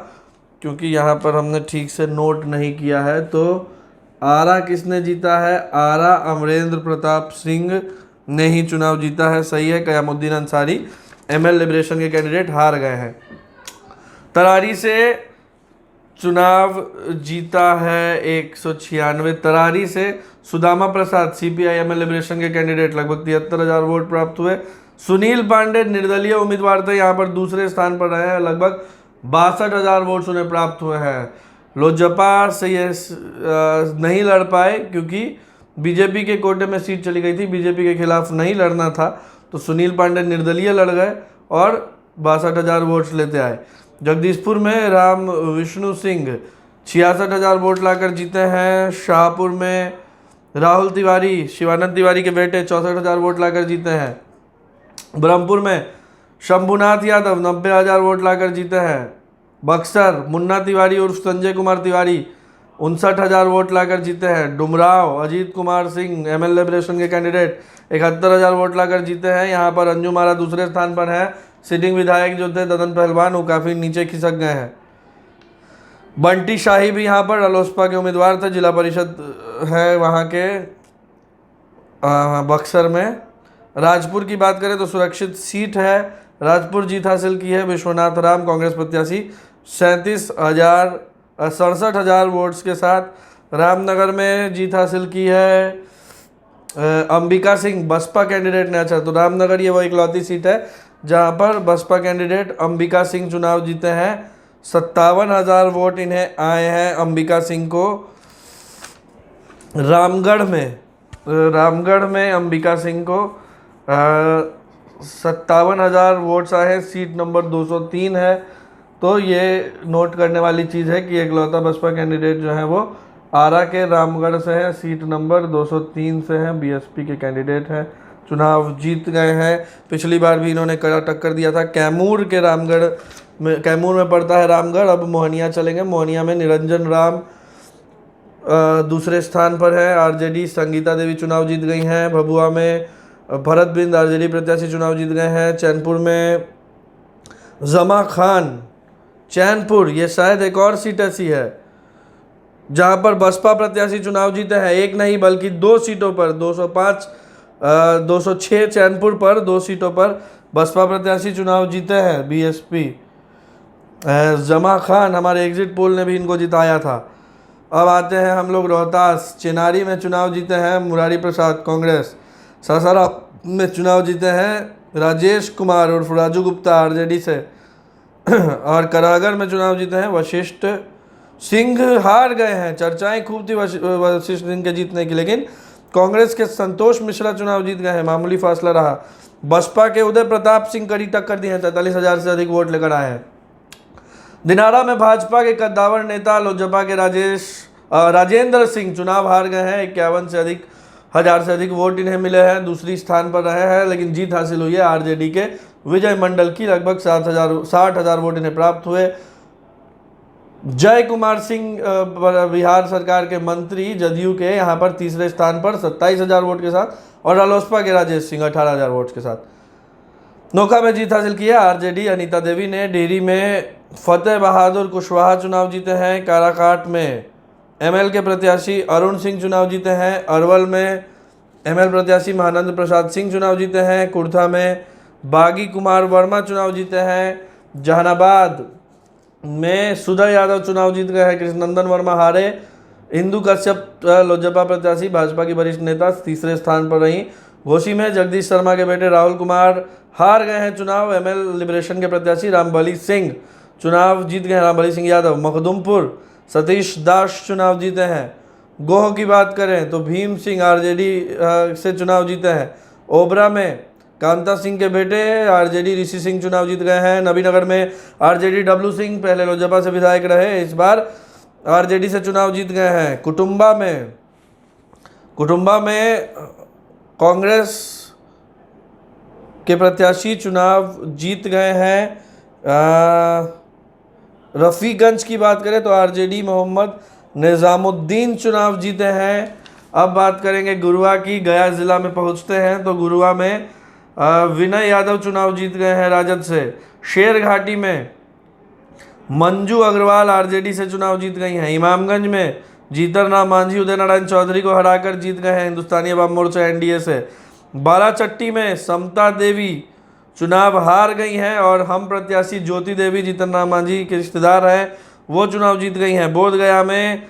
क्योंकि यहाँ पर हमने ठीक से नोट नहीं किया है। तो आरा किसने जीता है? आरा अमरेंद्र प्रताप सिंह ने ही चुनाव जीता है, सही है। कयामुद्दीन अंसारी एमएल लिबरेशन के कैंडिडेट हार गए हैं। तरारी से चुनाव जीता है 196। तरारी से Sudama Prasad CPI ML liberation के कैंडिडेट, लगभग 73,000 वोट प्राप्त हुए। सुनील पांडे निर्दलीय उम्मीदवार थे, यहाँ पर दूसरे स्थान पर रहे हैं, लगभग 62,000 वोट्स उन्हें प्राप्त हुए हैं। लोजपा से ये नहीं लड़ पाए क्योंकि बीजेपी के कोटे में सीट चली गई थी, बीजेपी के खिलाफ नहीं लड़ना था, तो सुनील पांडे निर्दलीय लड़ गए और 62,000 वोट्स लेते आए। जगदीशपुर में राम विष्णु सिंह 66,000 वोट लाकर जीते हैं। शाहपुर में राहुल तिवारी, शिवानंद तिवारी के बेटे, 64,000 वोट लाकर जीते हैं। ब्रह्मपुर में शंभुनाथ यादव 90,000 वोट लाकर जीते हैं। बक्सर मुन्ना तिवारी उर्फ संजय कुमार तिवारी 59,000 वोट लाकर जीते हैं। डुमराव अजीत कुमार सिंह एमएल लिबरेशन के कैंडिडेट 71,000 वोट लाकर जीते हैं। यहाँ पर अंजू मारा दूसरे स्थान पर है। सिटिंग विधायक जो थे ददन पहलवान, वो काफ़ी नीचे खिसक गए हैं। बंटी शाही भी यहाँ पर अलोसपा के उम्मीदवार थे, जिला परिषद है वहाँ के बक्सर में। राजपुर की बात करें तो सुरक्षित सीट है, राजपुर जीत हासिल की है विश्वनाथ राम कांग्रेस प्रत्याशी 67,000 वोट्स के साथ। रामनगर में जीत हासिल की है अंबिका सिंह, बसपा कैंडिडेट ने। अच्छा, तो रामनगर ये वो इकलौती सीट है जहां पर बसपा कैंडिडेट अंबिका सिंह चुनाव जीते हैं। 57,000 वोट इन्हें आए हैं अंबिका सिंह को। रामगढ़ में अंबिका सिंह को 57,000 वोट्स आए हैं, सीट नंबर 203 है। तो ये नोट करने वाली चीज़ है कि इकलौता बसपा कैंडिडेट जो है वो आरा के रामगढ़ से है, सीट नंबर 203 से है, बीएसपी के कैंडिडेट हैं, चुनाव जीत गए हैं। पिछली बार भी इन्होंने कड़ा टक्कर दिया था। कैमूर में पड़ता है रामगढ़। अब मोहनिया चलेंगे। मोहनिया में निरंजन राम दूसरे स्थान पर है, आरजेडी संगीता देवी चुनाव जीत गई हैं। भभुआ में भरत बिंद आरजेडी प्रत्याशी चुनाव जीत गए हैं। चैनपुर में जमा खान, चैनपुर ये शायद एक और सीट ऐसी है जहां पर बसपा प्रत्याशी चुनाव जीते हैं, एक नहीं बल्कि 2 सीटों पर, 206 चैनपुर पर 2 सीटों पर बसपा प्रत्याशी चुनाव जीते हैं बीएसपी। जमा खान, हमारे एग्जिट पोल ने भी इनको जिताया था। अब आते हैं हम लोग रोहतास। चिनारी में चुनाव जीते हैं मुरारी प्रसाद कांग्रेस। सासाराम में चुनाव जीते हैं राजेश कुमार उर्फ राजू गुप्ता आरजेडी से। और करागर में चुनाव जीते हैं वशिष्ठ सिंह। हार गए हैं, चर्चाएं खूब थी वशिष्ठ सिंह के जीतने की, लेकिन कांग्रेस के संतोष मिश्रा चुनाव जीत गए हैं, मामूली फासला रहा। बसपा के उदय प्रताप सिंह कड़ी टक्कर दी है, 43,000 से अधिक वोट लेकर आए हैं। दिनारा में भाजपा के कद्दावर नेता लोजपा के राजेंद्र सिंह चुनाव हार गए हैं, 51 से अधिक हजार से अधिक वोट इन्हें मिले हैं, दूसरी स्थान पर रहे हैं, लेकिन जीत हासिल हुई है आरजेडी के विजय मंडल की, लगभग 60,000 वोट इन्हें प्राप्त हुए। जय कुमार सिंह बिहार सरकार के मंत्री जदयू के यहाँ पर तीसरे स्थान पर 27,000 वोट के साथ, और रालोसपा के राजेश सिंह 18,000 वोट के साथ नौका में जीत हासिल की है आरजेडी। अनीता देवी ने डेहरी में फतेह बहादुर कुशवाहा चुनाव जीते हैं। काराकाट में एमएल के प्रत्याशी अरुण सिंह चुनाव जीते हैं। अरवल में एमएल प्रत्याशी महानंद प्रसाद सिंह चुनाव जीते हैं। कुर्था में बागी कुमार वर्मा चुनाव जीते हैं। जहानाबाद में सुधा यादव चुनाव जीत गए हैं, कृष्णनंदन वर्मा हारे। इंदु कश्यप लोजपा प्रत्याशी भाजपा की वरिष्ठ नेता तीसरे स्थान पर रहीं। घोसी में जगदीश शर्मा के बेटे राहुल कुमार हार गए हैं चुनाव। एमएल लिबरेशन के प्रत्याशी रामबली सिंह चुनाव जीत गए हैं, रामबली सिंह यादव। मखदुमपुर सतीश दास चुनाव जीते हैं। गोह की बात करें तो भीम सिंह आरजेडी से चुनाव जीते हैं। ओबरा में कांता सिंह के बेटे आरजेडी ऋषि सिंह चुनाव जीत गए हैं। नबीनगर में आरजेडी डब्लू सिंह पहले लोजपा से विधायक रहे, इस बार आरजेडी से चुनाव जीत गए हैं। कुटुंबा में कांग्रेस के प्रत्याशी चुनाव जीत गए हैं। रफीगंज की बात करें तो आरजेडी मोहम्मद निजामुद्दीन चुनाव जीते हैं। अब बात करेंगे गुरुआ की। गया जिला में पहुंचते हैं तो गुरुआ में विनय यादव चुनाव जीत गए हैं राजद से। शेरघाटी में मंजू अग्रवाल आरजेडी से चुनाव जीत गई हैं। इमामगंज में जीतरराम मांझी उदय नारायण चौधरी को हराकर जीत गए हैं हिंदुस्तानी अवाम मोर्चा एनडीए से। बाराचट्टी में समता देवी चुनाव हार गई हैं और हम प्रत्याशी ज्योति देवी जीतनराम मांझी के रिश्तेदार हैं, वो चुनाव जीत गई हैं। बोधगया में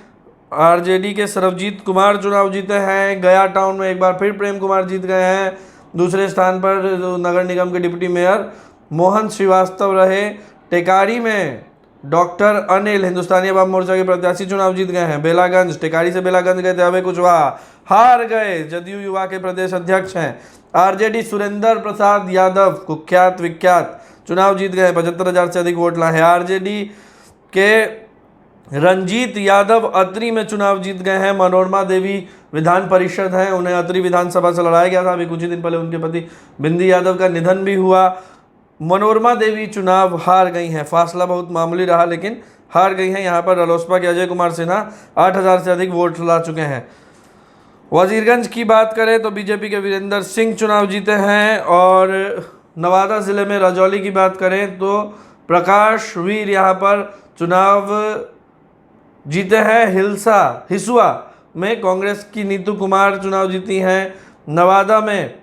आरजेडी के सरबजीत कुमार चुनाव जीते हैं। गया टाउन में एक बार फिर प्रेम कुमार जीत गए हैं। दूसरे स्थान पर नगर निगम के डिप्टी मेयर मोहन श्रीवास्तव रहे। टेकारी में डॉक्टर अनिल हिंदुस्तानी अवाम मोर्चा के प्रत्याशी चुनाव जीत गए हैं। बेलागंज, टेकारी से बेलागंज गए थे अभय कुशवाहा, हार गए, जदयू युवा के प्रदेश अध्यक्ष हैं। आरजेडी सुरेंद्र प्रसाद यादव कुख्यात विख्यात चुनाव जीत गए, 75,000 से अधिक वोट लाए हैं। आरजेडी के रंजीत यादव अत्री में चुनाव जीत गए हैं। मनोरमा देवी विधान परिषद हैं, उन्हें अत्री विधानसभा से लड़ाया गया था। अभी कुछ ही दिन पहले उनके पति बिंदी यादव का निधन भी हुआ। मनोरमा देवी चुनाव हार गई हैं, फासला बहुत मामूली रहा लेकिन हार गई हैं। यहाँ पर रालोसपा के अजय कुमार सिन्हा 8,000 से अधिक वोट ला चुके हैं। वजीरगंज की बात करें तो बीजेपी के वीरेंद्र सिंह चुनाव जीते हैं। और नवादा ज़िले में राजौली की बात करें तो प्रकाश वीर यहाँ पर चुनाव जीते हैं। हिसुआ में कांग्रेस की नीतू कुमार चुनाव जीती हैं। नवादा में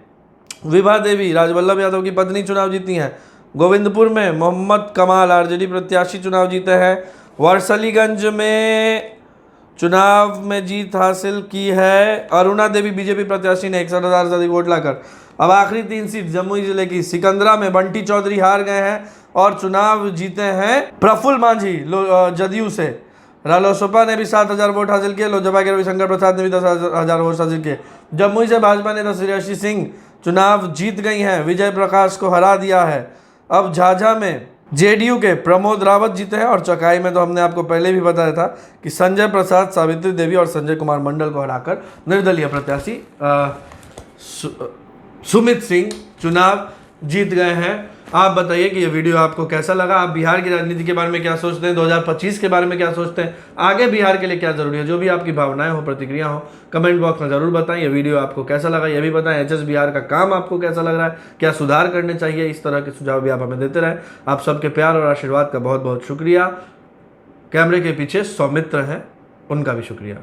विभा देवी राजवल्लभ यादव की पत्नी चुनाव जीती हैं। गोविंदपुर में मोहम्मद कमाल आरजेडी प्रत्याशी चुनाव जीते हैं। वारसलीगंज में चुनाव में जीत हासिल की है अरुणा देवी बीजेपी प्रत्याशी ने 61,000 से अधिक वोट लाकर। अब आखिरी 3 सीट जमुई जिले की। सिकंदरा में बंटी चौधरी हार गए हैं और चुनाव जीते हैं प्रफुल्ल मांझी जदयू से। रालोसपा ने भी 7,000 वोट हासिल किए। लोजपा के रविशंकर प्रसाद ने भी 10,000 वोट हासिल किए। जमुई से भाजपा नेता श्रेयसी सिंह चुनाव जीत गई हैं, विजय प्रकाश को हरा दिया है। अब झाझा में जेडीयू के प्रमोद रावत जीते हैं और चकाई में तो हमने आपको पहले भी बताया था कि संजय प्रसाद, सावित्री देवी और संजय कुमार मंडल को हराकर निर्दलीय प्रत्याशी सुमित सिंह चुनाव जीत गए हैं। आप बताइए कि ये वीडियो आपको कैसा लगा। आप बिहार की राजनीति के बारे में क्या सोचते हैं, 2025 के बारे में क्या सोचते हैं, आगे बिहार के लिए क्या जरूरी है। जो भी आपकी भावनाएं हो, प्रतिक्रिया हो, कमेंट बॉक्स में जरूर बताएं। ये वीडियो आपको कैसा लगा ये भी बताएं। एचएस बिहार का काम आपको कैसा लग रहा है, क्या सुधार करने चाहिए, इस तरह के सुझाव भी आप हमें देते रहें। आप सबके प्यार और आशीर्वाद का बहुत बहुत शुक्रिया। कैमरे के पीछे सौमित्र हैं, उनका भी शुक्रिया।